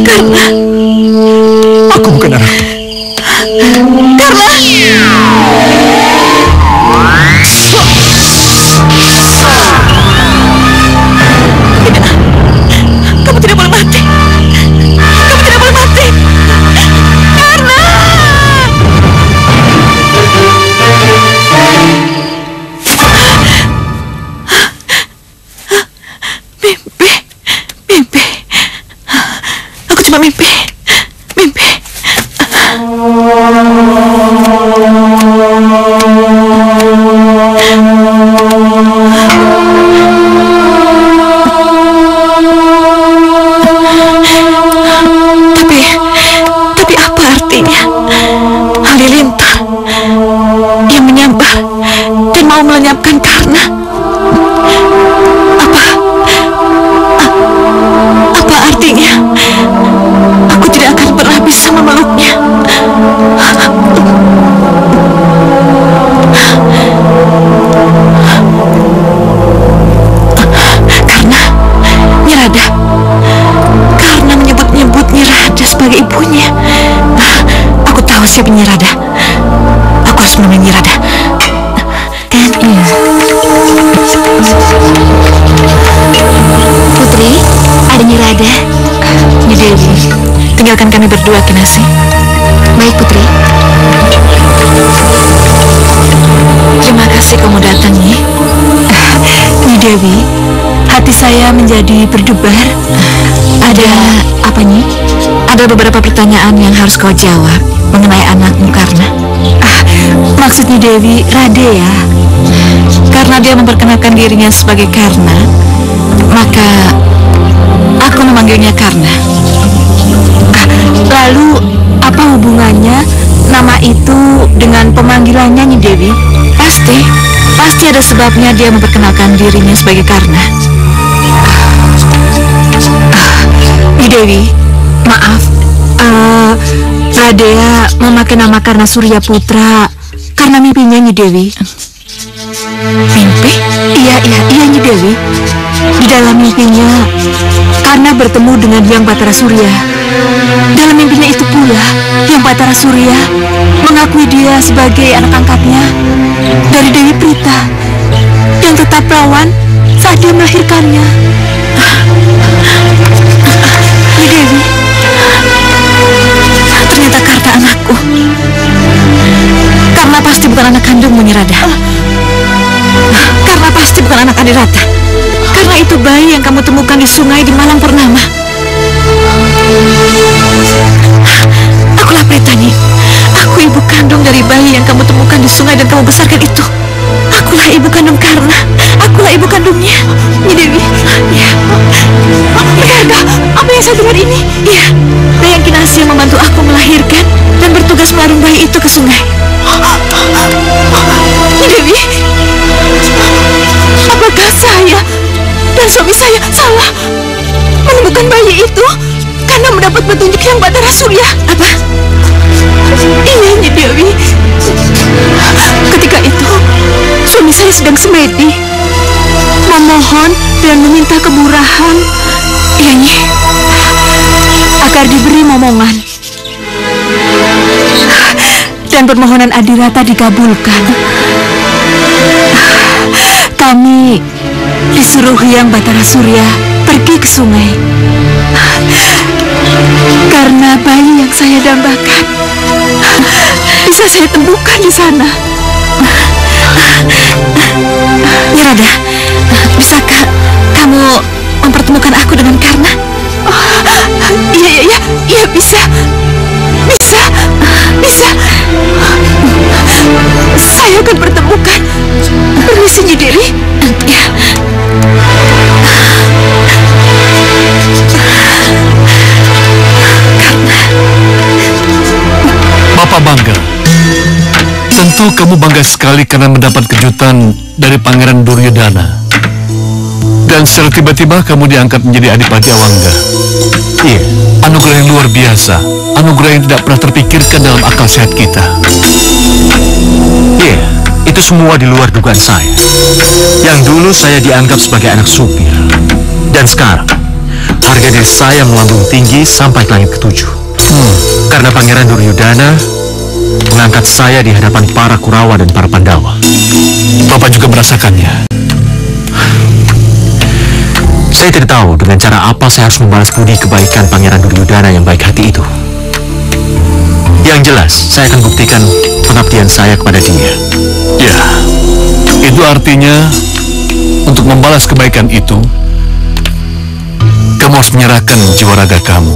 Karena Aku bukan anakmu. kamu tidak boleh mati. Kamu tidak boleh mati. Karena mimpi. Aku cuma mimpi. Tapi apa artinya? Halilintar yang menyambar dan mau melenyapkan Karna. Apa artinya? Aku tidak akan pernah bisa memeluknya. Karena Nyi Rada. Karena menyebut Nyi Rada sebagai ibunya. Aku tahu siapa Nyi Rada. Aku harus menemui Nyi Rada. Kan iya. Putri, ada Nyi Rada. Nyi Dewi, tinggalkan kami berdua, Kinasi. Baik, Putri. Terima kasih kamu datang, Nyi. Nyi Dewi, hati saya menjadi berdebar. Ada apa, Nyi? Ada beberapa pertanyaan yang harus kau jawab mengenai anakmu Karna. Maksud Nyi Dewi, Rade ya. Karena dia memperkenalkan dirinya sebagai Karna, maka aku memanggilnya Karna. Lalu apa hubungannya nama itu dengan pemanggilannya, Nyi Dewi? Pasti ada sebabnya dia memperkenalkan dirinya sebagai Karna. Nyi Dewi, maaf, Radea memakai nama Karna Surya Putra karena mimpinya, Nyi Dewi. Mimpi? Iya Nyi Dewi. Di dalam mimpinya, Karna bertemu dengan Hyang Batara Surya. Dalam mimpinya itu pula, Hyang Batara Surya mengakui dia sebagai anak angkatnya dari Dewi Prita yang tetap perawan saat dia melahirkannya. Nyi Dewi, ternyata Karna anakku. Karna pasti bukan anak kandungmu, Nyi Rada. Karna pasti bukan anak Adirata. Karena itu bayi yang kamu temukan di sungai di malam purnama. Akulah Pretani. Aku ibu kandung dari bayi yang kamu temukan di sungai dan kamu besarkan itu. Akulah ibu kandung Karna. Akulah ibu kandungnya. Nyi Dewi. Ya. Benarkah apa yang saya dengar ini? Iya. Dayang Kinasi yang membantu aku melahirkan dan bertugas melarung bayi itu ke sungai. Nyi Dewi. Apakah saya dan suami saya salah menemukan bayi itu karena mendapat petunjuk Hyang Batara Surya? Apa? Iya, Nyi Dewi. Ketika itu suami saya sedang semedi, memohon dan meminta kemurahan, iya Nyi, agar diberi momongan. Dan permohonan Adirata dikabulkan. Kami disuruh Hyang Batara Surya pergi ke sungai karena bayi yang saya dambakan bisa saya temukan di sana. Nyi Rada, bisakah kamu mempertemukan aku dengan Karna? Iya, bisa. Saya akan pertemukan. Permisi, Nyi Dewi. Ya. Bapak bangga itu kamu bangga sekali karena mendapat kejutan dari Pangeran Duryodhana. Dan secara tiba-tiba kamu diangkat menjadi Adipati Awangga. Iya, anugerah yang luar biasa. Anugerah yang tidak pernah terpikirkan dalam akal sehat kita. Iya, itu semua di luar dugaan saya. Yang dulu saya dianggap sebagai anak supir. Dan sekarang, harga diri saya melambung tinggi sampai ke langit ketujuh. Karena Pangeran Duryodhana mengangkat saya di hadapan para Kurawa dan para Pandawa. Bapak juga merasakannya. Saya tidak tahu dengan cara apa saya harus membalas budi kebaikan Pangeran Duryodhana yang baik hati itu. Yang jelas, saya akan buktikan pengabdian saya kepada dia. Ya, itu artinya untuk membalas kebaikan itu, kamu harus menyerahkan jiwa raga kamu.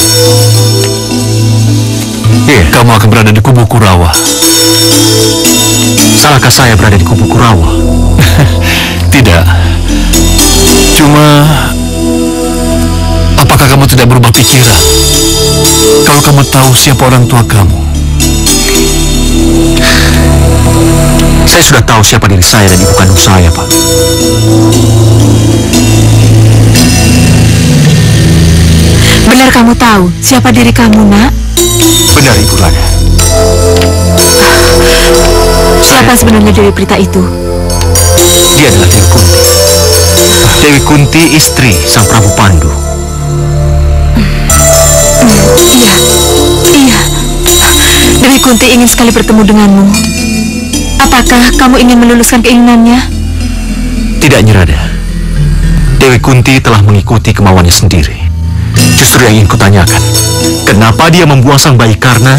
Iya, Kamu akan berada di kubu Kurawa. salahkah saya berada di kubu Kurawa? Tidak. Cuma, apakah kamu tidak berubah pikiran? Kalau kamu tahu siapa orang tua kamu. Saya sudah tahu siapa diri saya dan ibu kandung saya, Pak. Benar kamu tahu siapa diri kamu, Nak? Benar, Ibu Rada. Siapa sebenarnya Dewi Prita itu? Dia adalah Dewi Kunti. Dewi Kunti, istri Sang Prabu Pandu. Iya, iya. Dewi Kunti ingin sekali bertemu denganmu. Apakah kamu ingin meluluskan keinginannya? Tidak, Nyirada. Dewi Kunti telah mengikuti kemauannya sendiri. Justru yang ingin kutanyakan, kenapa dia membuang sang bayi Karna?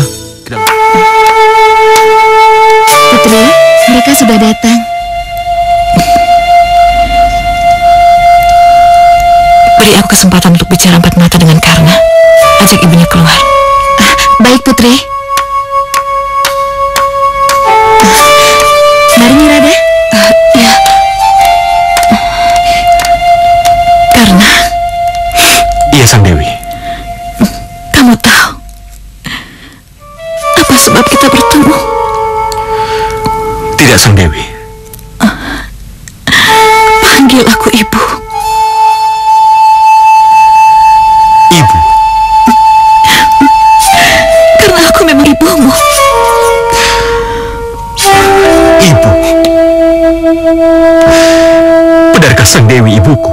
Putri, mereka sudah datang. Beri aku kesempatan untuk bicara empat mata dengan Karna. Ajak ibunya keluar. Baik, Putri. Mari, Nyirada. Ya. Karna, Iya, Sang Dewi. kamu tahu apa sebab kita bertemu? Tidak, Sang Dewi. Panggil aku ibu. Ibu. Karena aku memang ibumu. Ibu. Benarkah Sang Dewi ibuku?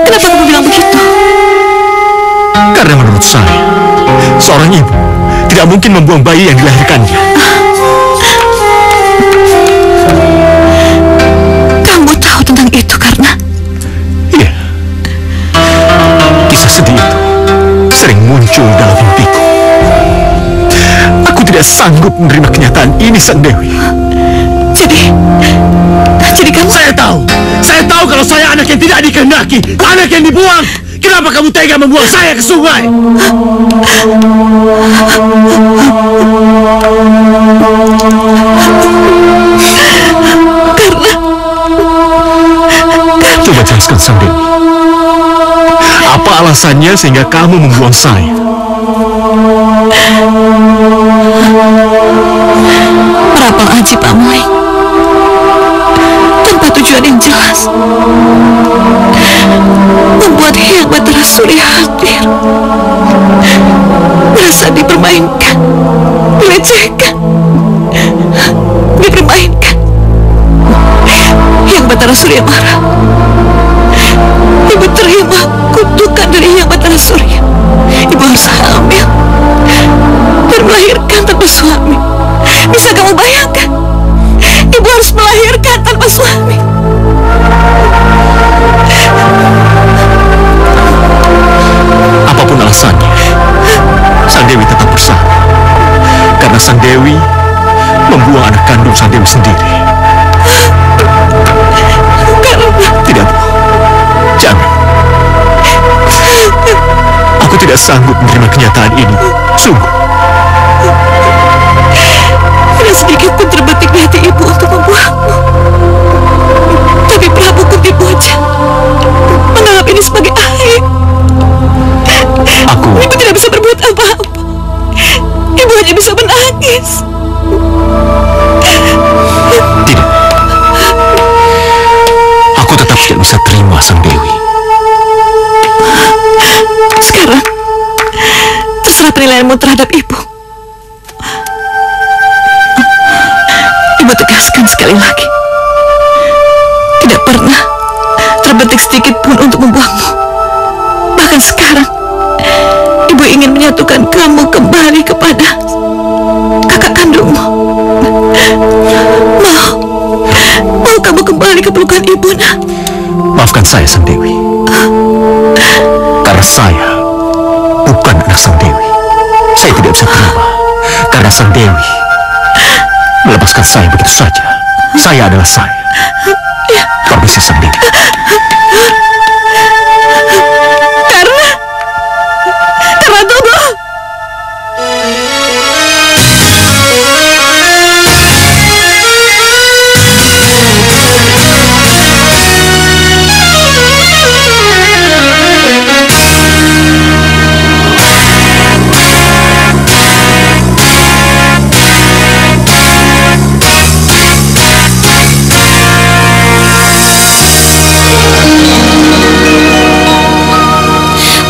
Kenapa kamu bilang begitu? Karena menurut saya, seorang ibu tidak mungkin membuang bayi yang dilahirkannya. Kamu tahu tentang itu karena Iya. Kisah sedih itu sering muncul dalam mimpiku. Aku tidak sanggup menerima kenyataan ini, Sang Dewi. Jadi kamu... Saya tahu kalau saya anak yang tidak dikehendaki, anak yang dibuang. Kenapa kamu tega membuang saya ke sungai? Coba jelaskan, Sang Dewi. Apa alasannya sehingga kamu membuang saya? Merapal Aji Pamoy tanpa tujuan yang jelas membuat Hyang Batara Surya hadir, merasa dipermainkan, dilecehkan, dipermainkan. Hyang Batara Surya marah. Ibu terima kutukan dari Hyang Batara Surya. Ibu harus hamil dan melahirkan tanpa suami. Bisa kamu bayangkan? Ibu harus melahirkan tanpa suami. Apapun alasannya, Sang Dewi tetap bersalah. Karena Sang Dewi membuang anak kandung Sang Dewi sendiri. Tidak, Bu. Jangan. Aku tidak sanggup menerima kenyataan ini. Sungguh. Tidak sedikit pun terbetik di hati ibu untuk membuangmu. Tapi Prabu Kunti Boja menganggap ini sebagai aib. Ibu tidak bisa berbuat apa-apa. Ibu hanya bisa menangis. kepercayaanmu terhadap ibu. Ibu tegaskan sekali lagi, tidak pernah terbetik sedikit pun untuk membuangmu. Bahkan sekarang, ibu ingin menyatukan kamu kembali kepada kakak kandungmu. Mau kamu kembali ke pelukan ibu, nak? Maafkan saya, Sang Dewi. Karena saya bukan anak Sang Dewi. Saya tidak bisa terima karena Sang Dewi melepaskan saya begitu saja. Saya adalah saya. Permisi, Sang Dewi. Karena tunggu.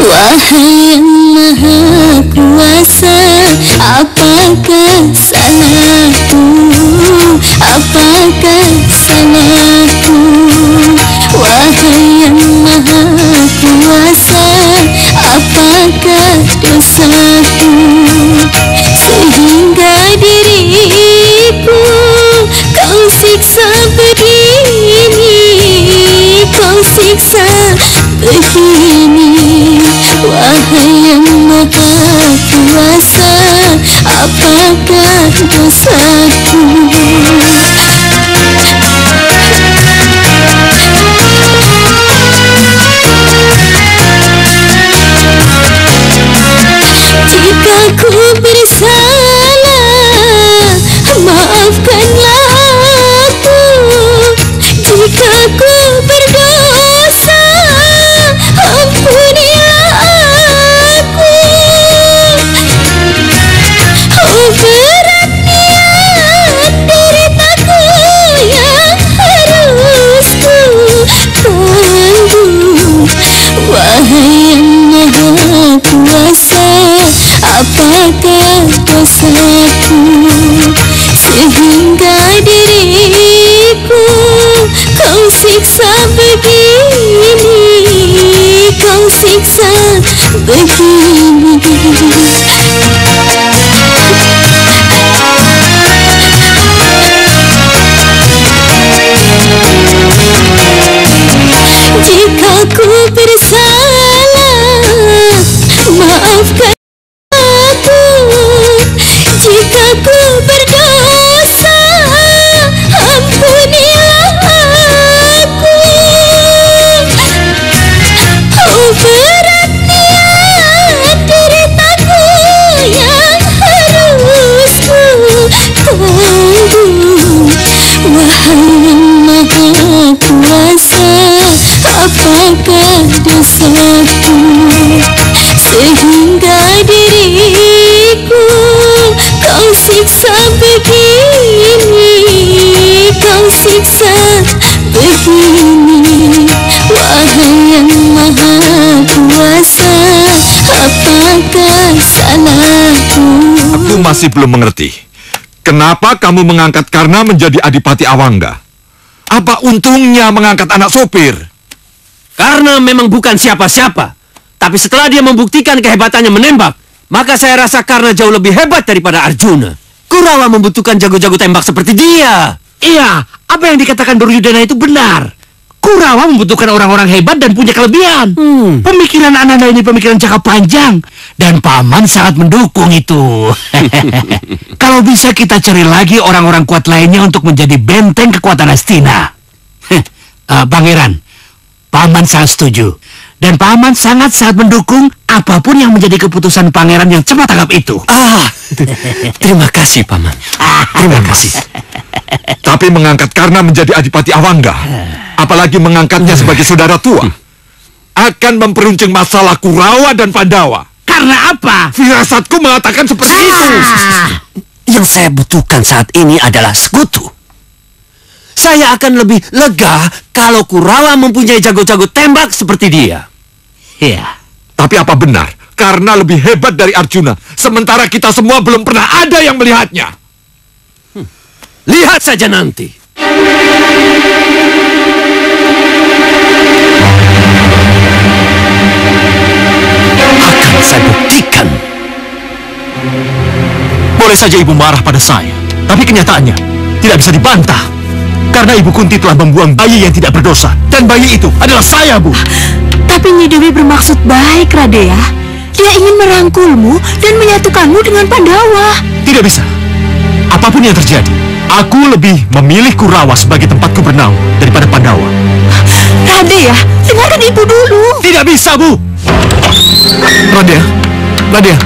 Wahai yang maha kuasa, apakah salahku? Apakah salahku? Wahai yang maha kuasa, apakah dosaku? Sehingga diriku kau siksa begini, kau siksa begini. Wahai yang maha kuasa, apakah dosaku? Jika ku bersalah, maafkanlah aku. Jika ku berdosa, ampunilah aku. Oh, beratnya deritaku yang harus ku tanggung. Wahai yang maha kuasa, apakah dosaku? Sehingga diriku kau siksa begini, kau siksa begini. Jika ku bersalah, maafkan aku. Jika ku berdosa, ampunilah aku. Oh, beratnya deritaku yang harus ku tanggung. Wahai yang maha kuasa, apakah dosaku? Sehingga diriku kau siksa begini, kau siksa begini. Wahai yang maha kuasa, apakah salahku? Aku masih belum mengerti. Kenapa kamu mengangkat Karna menjadi Adipati Awangga? Apa untungnya mengangkat anak sopir? Karena memang bukan siapa-siapa. Tapi setelah dia membuktikan kehebatannya menembak, maka saya rasa Karna jauh lebih hebat daripada Arjuna. Kurawa membutuhkan jago-jago tembak seperti dia. Iya, apa yang dikatakan Duryudana itu benar. Kurawa membutuhkan orang-orang hebat dan punya kelebihan. Pemikiran Ananda ini pemikiran jangka panjang. Dan Paman sangat mendukung itu. Kalau bisa kita cari lagi orang-orang kuat lainnya untuk menjadi benteng kekuatan Hastina. Pangeran, Paman sangat setuju. Dan Paman sangat-sangat mendukung apapun yang menjadi keputusan Pangeran yang cepat tanggap itu. Terima kasih, Paman. Terima kasih. Tapi mengangkat Karna menjadi Adipati Awangga, apalagi mengangkatnya sebagai saudara tua, akan memperuncing masalah Kurawa dan Pandawa. Karena apa? Firasatku mengatakan seperti itu. Yang saya butuhkan saat ini adalah sekutu. Saya akan lebih lega kalau Kurawa mempunyai jago-jago tembak seperti dia. Iya. Tapi apa benar Karna lebih hebat dari Arjuna, sementara kita semua belum pernah ada yang melihatnya. Lihat saja nanti. Akan saya buktikan. Boleh saja ibu marah pada saya, tapi kenyataannya tidak bisa dibantah. Karena Ibu Kunti telah membuang bayi yang tidak berdosa, dan bayi itu adalah saya, Bu. Tapi Nyi Dewi bermaksud baik, Radeya. Dia ingin merangkulmu dan menyatukanmu dengan Pandawa. Tidak bisa. Apapun yang terjadi, aku lebih memilih Kurawa sebagai tempatku bernaung daripada Pandawa. Radeya, dengarkan ibu dulu. Tidak bisa, Bu. Radeya.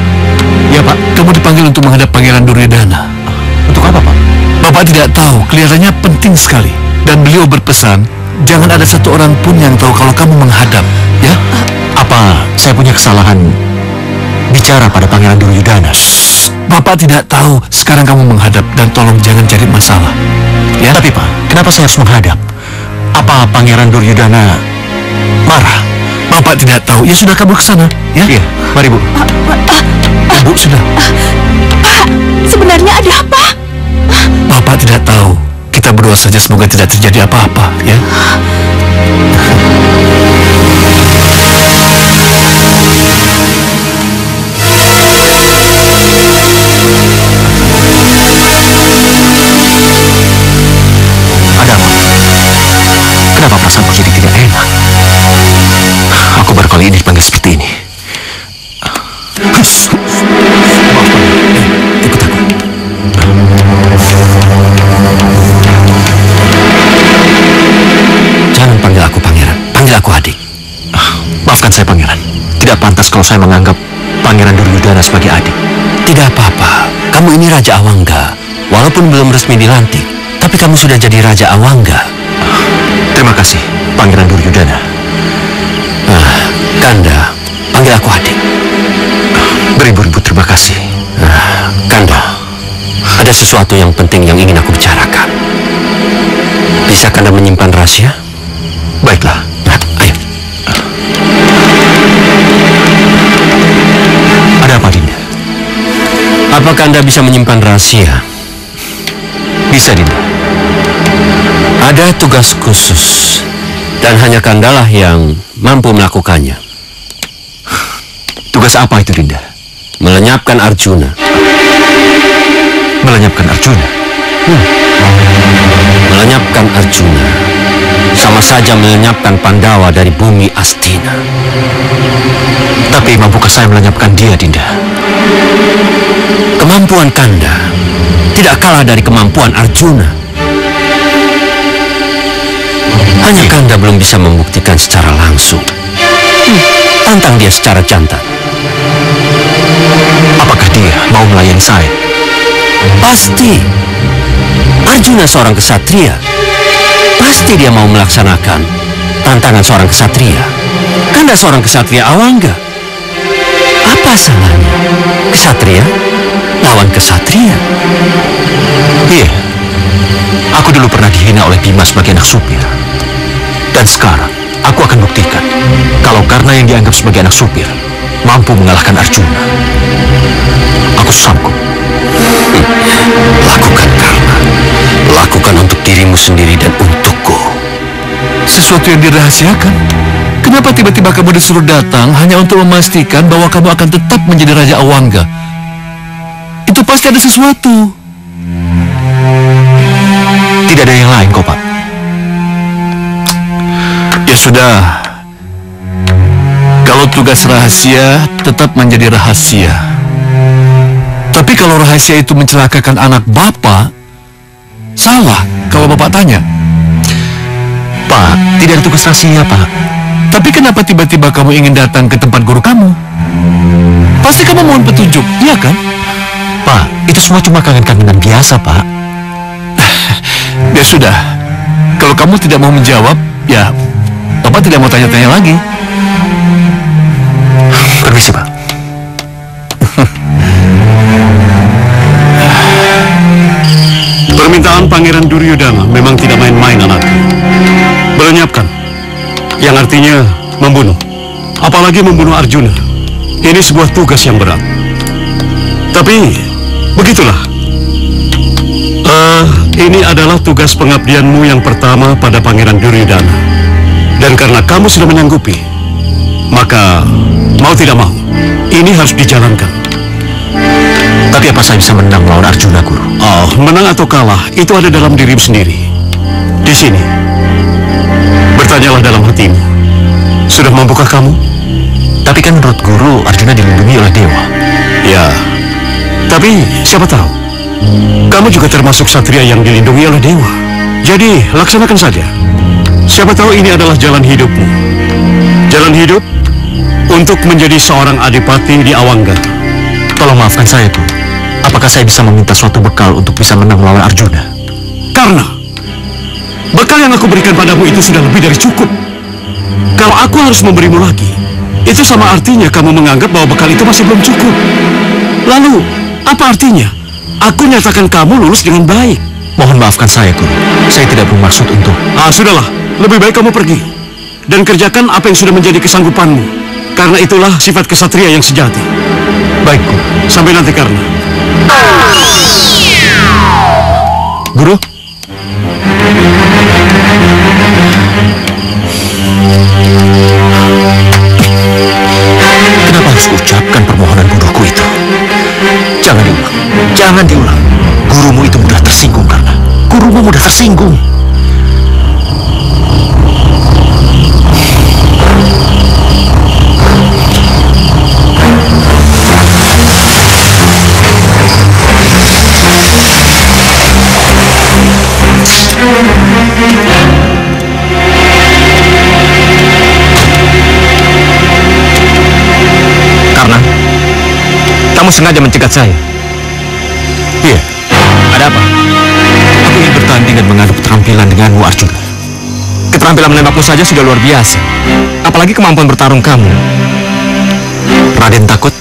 Ya, Pak. Kamu dipanggil untuk menghadap Pangeran Duryodhana. Untuk apa, Pak? Bapak tidak tahu. Kelihatannya penting sekali. Dan beliau berpesan, jangan ada satu orang pun yang tahu kalau kamu menghadap. Ya? Apa saya punya kesalahan bicara pada Pangeran Duryodhana? Bapak tidak tahu. Sekarang kamu menghadap dan tolong jangan cari masalah. Ya? Tapi, Pak, kenapa saya harus menghadap? Apa Pangeran Duryodhana marah? Bapak tidak tahu. Ya sudah, kamu ke sana. Ya? Iya, mari, Bu. Bu, sudah. Pak, sebenarnya ada apa? Bapak tidak tahu. Kita berdoa saja semoga tidak terjadi apa-apa, ya. Ada apa? Kenapa perasaanku jadi tidak enak? Aku baru kali ini dipanggil seperti ini. Maaf, ikut aku. Jangan panggil aku pangeran, panggil aku adik. Maafkan saya, pangeran. Tidak pantas kalau saya menganggap Pangeran Duryodhana sebagai adik. Tidak apa-apa. Kamu ini Raja Awangga. Walaupun belum resmi dilantik, tapi kamu sudah jadi Raja Awangga. Terima kasih, Pangeran Duryodhana. Kanda, panggil aku adik. Beribu-ribu terima kasih. Kanda, ada sesuatu yang penting yang ingin aku bicarakan. Bisa Kanda menyimpan rahasia? Baiklah. Ayo. Ada apa, Dinda? Apa Kanda bisa menyimpan rahasia? Bisa, Dinda. Ada tugas khusus, dan hanya Kandalah yang mampu melakukannya. Tugas apa itu, Dinda? Melenyapkan Arjuna. Melenyapkan Arjuna? Melenyapkan Arjuna sama saja melenyapkan Pandawa dari bumi Astina. Tapi mampukah saya melenyapkan dia, Dinda? Kemampuan Kanda tidak kalah dari kemampuan Arjuna. Hanya Kanda belum bisa membuktikan secara langsung. Tantang dia secara jantan. Apakah dia mau melayani saya? Pasti. Arjuna seorang kesatria. Pasti dia mau melaksanakan tantangan seorang kesatria. Kanda seorang kesatria Awangga. Apa salahnya? Kesatria lawan kesatria. Iya. Aku dulu pernah dihina oleh Bima sebagai anak supir. Dan sekarang aku akan buktikan kalau Karna yang dianggap sebagai anak supir mampu mengalahkan Arjuna. Aku sanggup. Lakukan, Karna. Lakukan untuk dirimu sendiri dan untukku. Sesuatu yang dirahasiakan. Kenapa tiba-tiba kamu disuruh datang hanya untuk memastikan bahwa kamu akan tetap menjadi Raja Awangga? Itu pasti ada sesuatu. Tidak ada yang lain kok, Pak. Ya sudah. Kalau tugas rahasia tetap menjadi rahasia. Tapi kalau rahasia itu mencelakakan anak Bapak, salah kalau Bapak tanya. Pak, tidak ada tugas rahasia, Pak. Tapi kenapa tiba-tiba kamu ingin datang ke tempat guru kamu? Pasti kamu mohon petunjuk, iya kan? Pak, itu semua cuma kangen-kangenan biasa, Pak. Ya sudah. Kalau kamu tidak mau menjawab, ya Bapak tidak mau tanya-tanya lagi. Permisi, Pak. Permintaan Pangeran Duryodhana memang tidak main-main, anakku. Melenyapkan, yang artinya membunuh. Apalagi membunuh Arjuna. Ini sebuah tugas yang berat. Tapi, begitulah. Ini adalah tugas pengabdianmu yang pertama pada Pangeran Duryodana. Dan karena kamu sudah menyanggupi, maka mau tidak mau, ini harus dijalankan. Tapi apa saya bisa menang melawan Arjuna, Guru? Oh, menang atau kalah, itu ada dalam dirimu sendiri. Di sini, bertanyalah dalam hatimu. Sudah mampukah kamu? Tapi kan menurut Guru, Arjuna dilindungi oleh dewa. Ya, tapi siapa tahu? Kamu juga termasuk satria yang dilindungi oleh dewa. Jadi, laksanakan saja. Siapa tahu ini adalah jalan hidupmu. Jalan hidup untuk menjadi seorang adipati di Awangga. Tolong maafkan saya, Guru. Apakah saya bisa meminta suatu bekal untuk bisa menang melawan Arjuna? Karena bekal yang aku berikan padamu itu sudah lebih dari cukup. Kalau aku harus memberimu lagi, itu sama artinya kamu menganggap bahwa bekal itu masih belum cukup. Lalu, apa artinya? Aku nyatakan kamu lulus dengan baik. Mohon maafkan saya, Guru. Saya tidak bermaksud untuk... Sudahlah. Lebih baik kamu pergi. Dan kerjakan apa yang sudah menjadi kesanggupanmu. Karena itulah sifat kesatria yang sejati. Baik, Guru. Sampai nanti, Karna. Guru? Kenapa harus ucapkan permohonan guruku itu? Jangan diulang. Jangan diulang. Gurumu itu mudah tersinggung, Karna. Gurumu mudah tersinggung. Karna, kamu sengaja mencegat saya. Iya. Ada apa? Aku ingin bertanding dan mengadu keterampilan denganmu, Arjuna. Keterampilan menembakmu saja sudah luar biasa. Apalagi kemampuan bertarung kamu. Raden takut?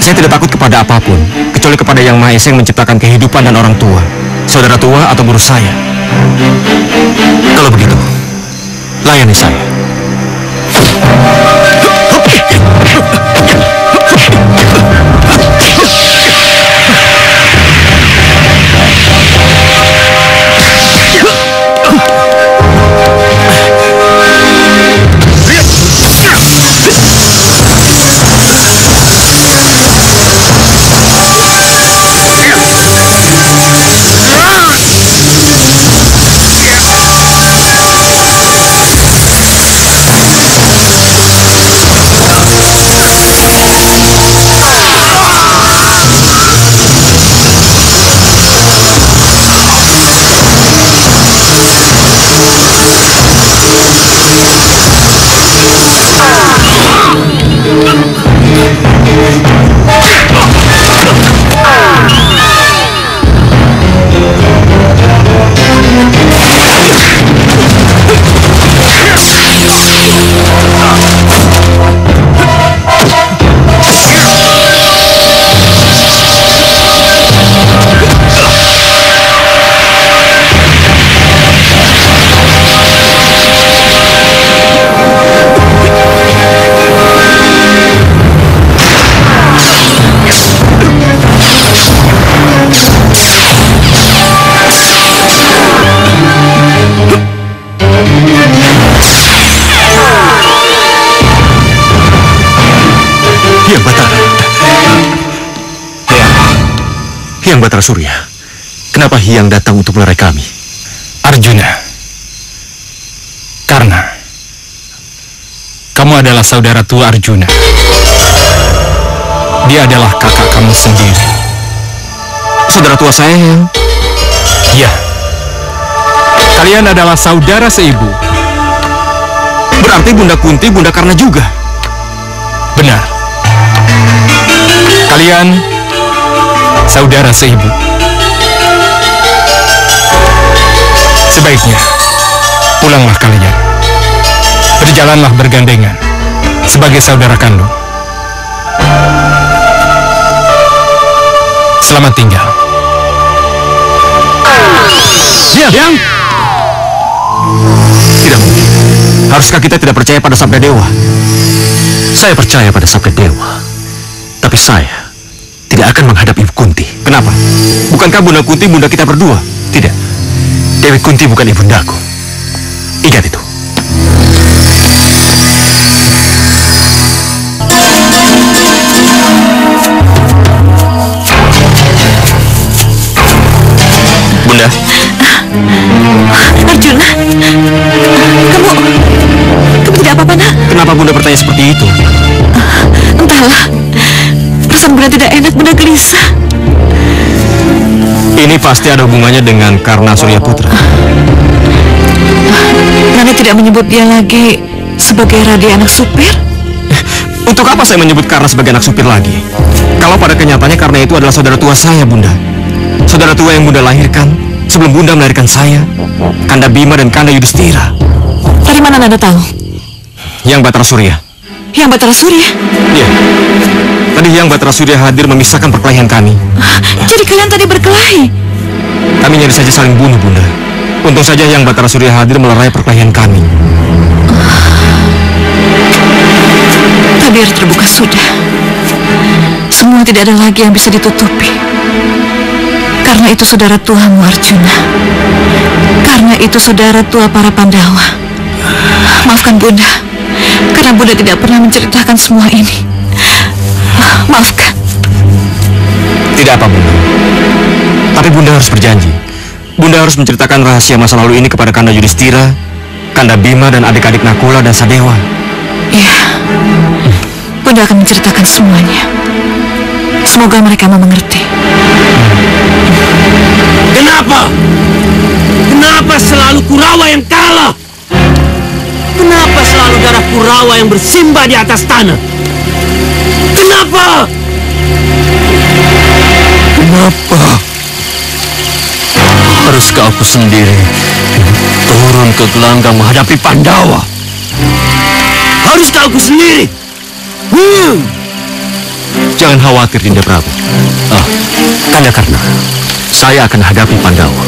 Saya tidak takut kepada apapun, kecuali kepada Yang Maha Esa yang menciptakan kehidupan dan orang tua, saudara tua atau guru saya. Kalau begitu, layani saya. Hyang Batara Surya, kenapa Hyang datang untuk melerai kami? Arjuna, karena kamu adalah saudara tua Arjuna. Dia adalah kakak kamu sendiri. Saudara tua saya, Hyang? Ya. Kalian adalah saudara seibu. Berarti Bunda Kunti, Bunda Karna juga? Benar. Kalian saudara seibu. Sebaiknya pulanglah kalian. Berjalanlah bergandengan sebagai saudara kandung. Selamat tinggal. Siap, Hyang. Tidak mungkin. Haruskah kita tidak percaya pada Sabda Dewa? Saya percaya pada Sabda Dewa. Tapi saya tidak akan menghadapi Ibu Kunti. Kenapa? Bukankah Bunda Kunti bunda kita berdua? Tidak. Dewi Kunti bukan ibundaku. Ingat itu. Bunda. Arjuna, kamu tidak apa-apa, nak? Kenapa Bunda bertanya seperti itu? Entahlah, perasaan Bunda tidak enak, Bunda gelisah. Ini pasti ada hubungannya dengan Karna Surya Putra. Nanda tidak menyebut dia lagi sebagai Radia anak supir? Untuk apa saya menyebut Karna sebagai anak supir lagi? Kalau pada kenyataannya Karna itu adalah saudara tua saya, Bunda. Saudara tua yang Bunda lahirkan sebelum Bunda melahirkan saya, Kanda Bima dan Kanda Yudhistira. Dari mana Nanda tahu? Yang Batara Surya. Yang Batara Surya? Iya. Tadi Yang Batara Surya hadir memisahkan perkelahian kami. Jadi kalian tadi berkelahi? Kami nyaris saja saling bunuh, Bunda. Untung saja Yang Batara Surya hadir melerai perkelahian kami. Tabir terbuka sudah. Semua tidak ada lagi yang bisa ditutupi. Karena itu saudara tuamu, Arjuna. Karena itu saudara tua para Pandawa. Maafkan Bunda, karena Bunda tidak pernah menceritakan semua ini. Maafkan. Tidak apa, Bunda. Tapi Bunda harus berjanji. Bunda harus menceritakan rahasia masa lalu ini kepada Kanda Yudhistira, Kanda Bima, dan adik-adik Nakula dan Sadewa. Iya, Bunda akan menceritakan semuanya. Semoga mereka mau mengerti. Kenapa? Kenapa selalu Kurawa yang kalah? Kenapa selalu darah Kurawa yang bersimbah di atas tanah? Kenapa? Kenapa? Haruskah aku sendiri turun ke gelanggang menghadapi Pandawa? Haruskah aku sendiri? Jangan khawatir, Dinda Prabu. Kanda Karna, Saya akan hadapi Pandawa.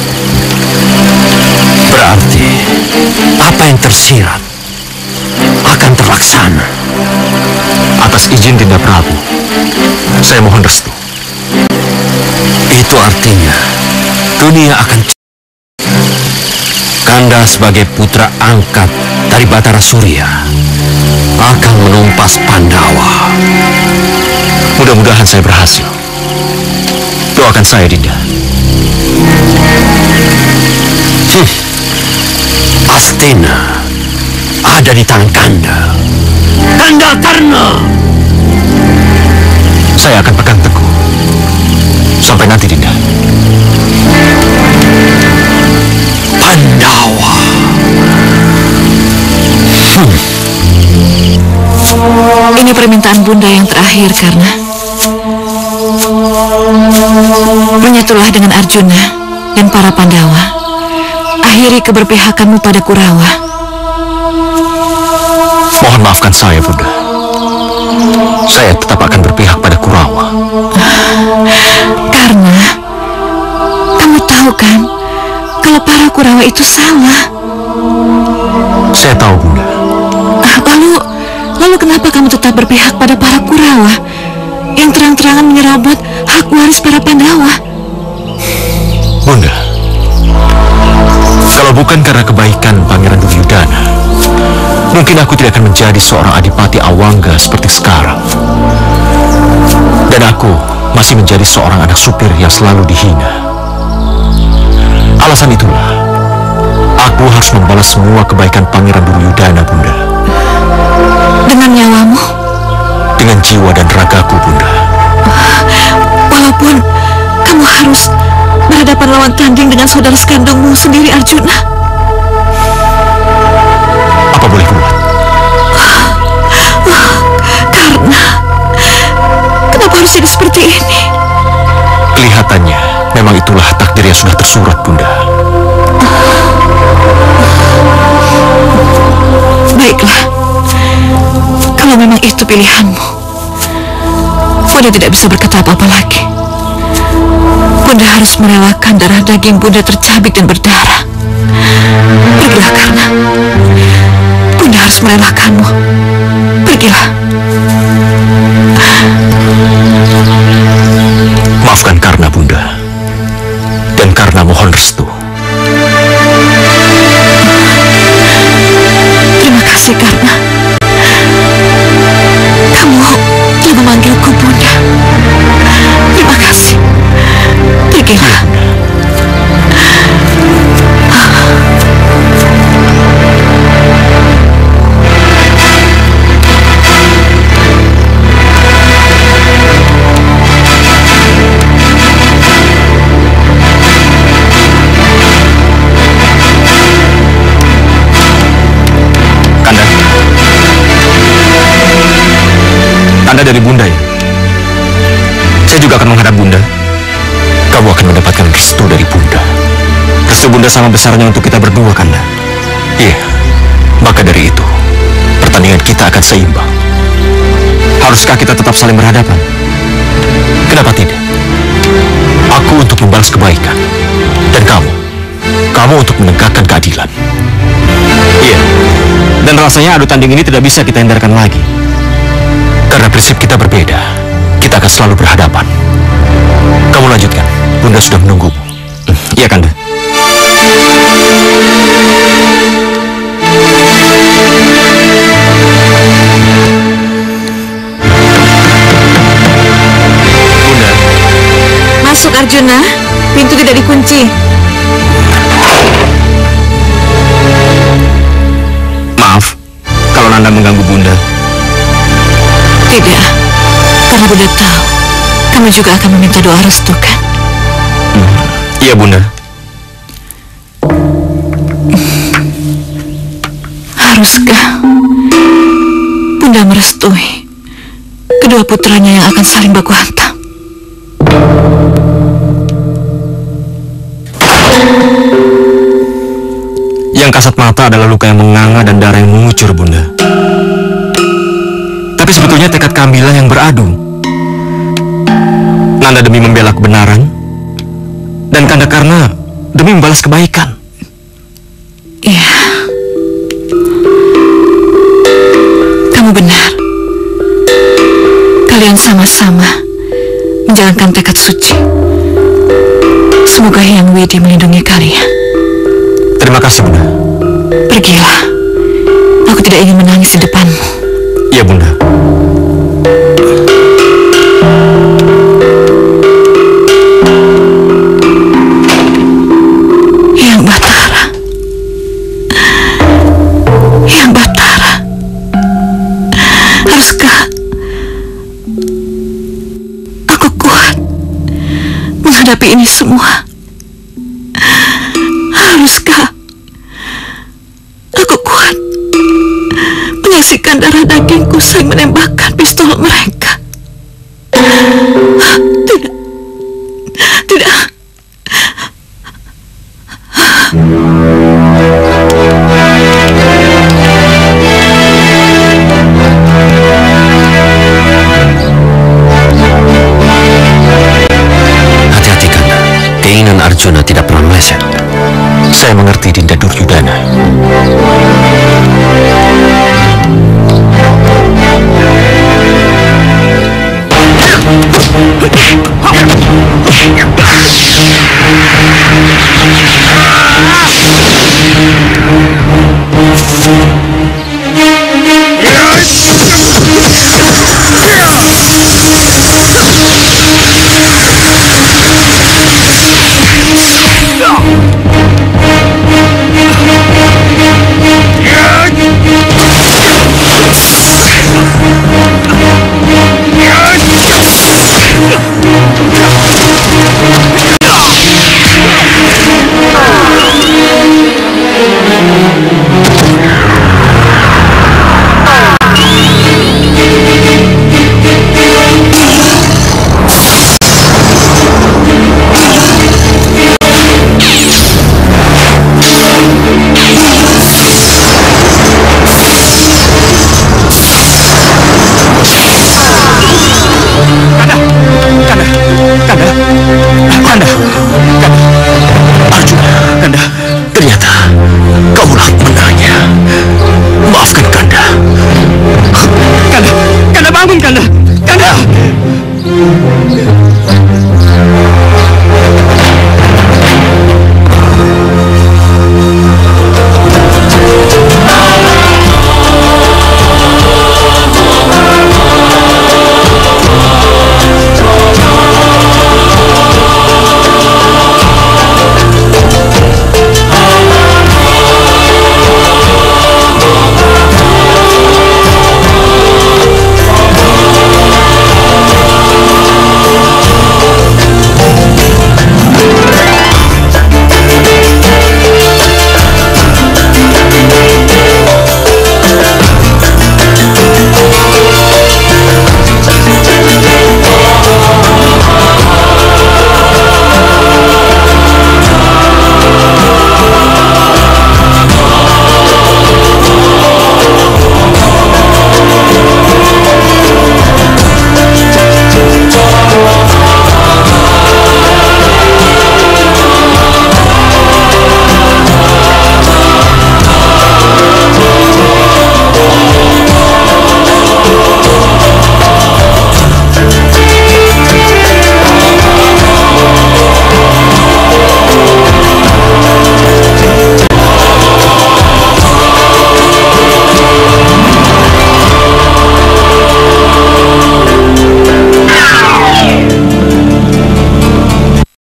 berarti apa yang tersirat akan terlaksana. Atas izin Dinda Prabu, saya mohon restu. Itu artinya dunia akan Kanda sebagai putra angkat dari Batara Surya akan menumpas Pandawa. Mudah-mudahan saya berhasil. Doakan saya, Dinda. Astina ada di tangan Kanda. Kanda Karna! Saya akan pegang teguh. Sampai nanti, Dinda. Pandawa. Ini permintaan Bunda yang terakhir, karena menyatulah dengan Arjuna dan para Pandawa. Akhiri keberpihakanmu pada Kurawa. Mohon maafkan saya, Bunda. Saya tetap akan berpihak pada Kurawa. Karena kamu tahu kan, kalau para Kurawa itu salah. Saya tahu, Bunda. Lalu kenapa kamu tetap berpihak pada para Kurawa yang terang-terangan menyerobot hak waris para Pandawa? Bunda, kalau bukan karena kebaikan Pangeran Duryudana, mungkin aku tidak akan menjadi seorang adipati Awangga seperti sekarang. Dan aku masih menjadi seorang anak supir yang selalu dihina. Alasan itulah, aku harus membalas semua kebaikan Pangeran Duryudana, Bunda. Dengan nyawamu? Dengan jiwa dan ragaku, Bunda. Walaupun kamu harus berhadapan lawan tanding dengan saudara sekandungmu sendiri, Arjuna. Apa boleh buat? Karena kenapa harus jadi seperti ini? Kelihatannya memang itulah takdir yang sudah tersurat, Bunda. Baiklah, kalau memang itu pilihanmu, Bunda tidak bisa berkata apa-apa lagi. Bunda harus merelakan darah daging Bunda tercabik dan berdarah. Pergilah, karena Bunda harus merelakanmu. Pergilah. juga akan menghadap Bunda. Kamu akan mendapatkan restu dari Bunda. Restu Bunda sama besarnya untuk kita berdua, Kanda. Iya, maka dari itu, pertandingan kita akan seimbang. Haruskah kita tetap saling berhadapan? Kenapa tidak? Aku untuk membalas kebaikan, dan kamu untuk menegakkan keadilan. Iya, dan rasanya adu tanding ini tidak bisa kita hindarkan lagi. Karena prinsip kita berbeda, kita akan selalu berhadapan. Kamu lanjutkan, Bunda sudah menunggumu. Iya, Kanda. Bunda. Masuk, Arjuna. Pintu tidak dikunci. Maaf, kalau Nanda mengganggu Bunda. Tidak, karena Bunda tahu kamu juga akan meminta doa restu, kan? Iya, Bunda. Haruskah Bunda merestui kedua putranya yang akan saling baku hantam? Yang kasat mata adalah luka yang menganga dan darah yang mengucur, Bunda. Tapi sebetulnya tekad Kambilah yang beradu. Nanda demi membela kebenaran, dan Kanda karena demi membalas kebaikan. Iya. Kamu benar. Kalian sama-sama menjalankan tekad suci. Semoga Hyang Widi melindungi kalian. Terima kasih, Bunda. Pergilah. Aku tidak ingin menangis di depanmu. Iya, Bunda. Hyang Batara. Hyang Batara. Haruskah aku kuat menghadapi ini semua? Haruskah aku kuat menyaksikan darah dagingku saling menembakkan pistol mereka? Tidak. Tidak. Hati-hati, Kanda. Keinginan Arjuna tidak pernah meleset. Saya mengerti Dinda Duryudana.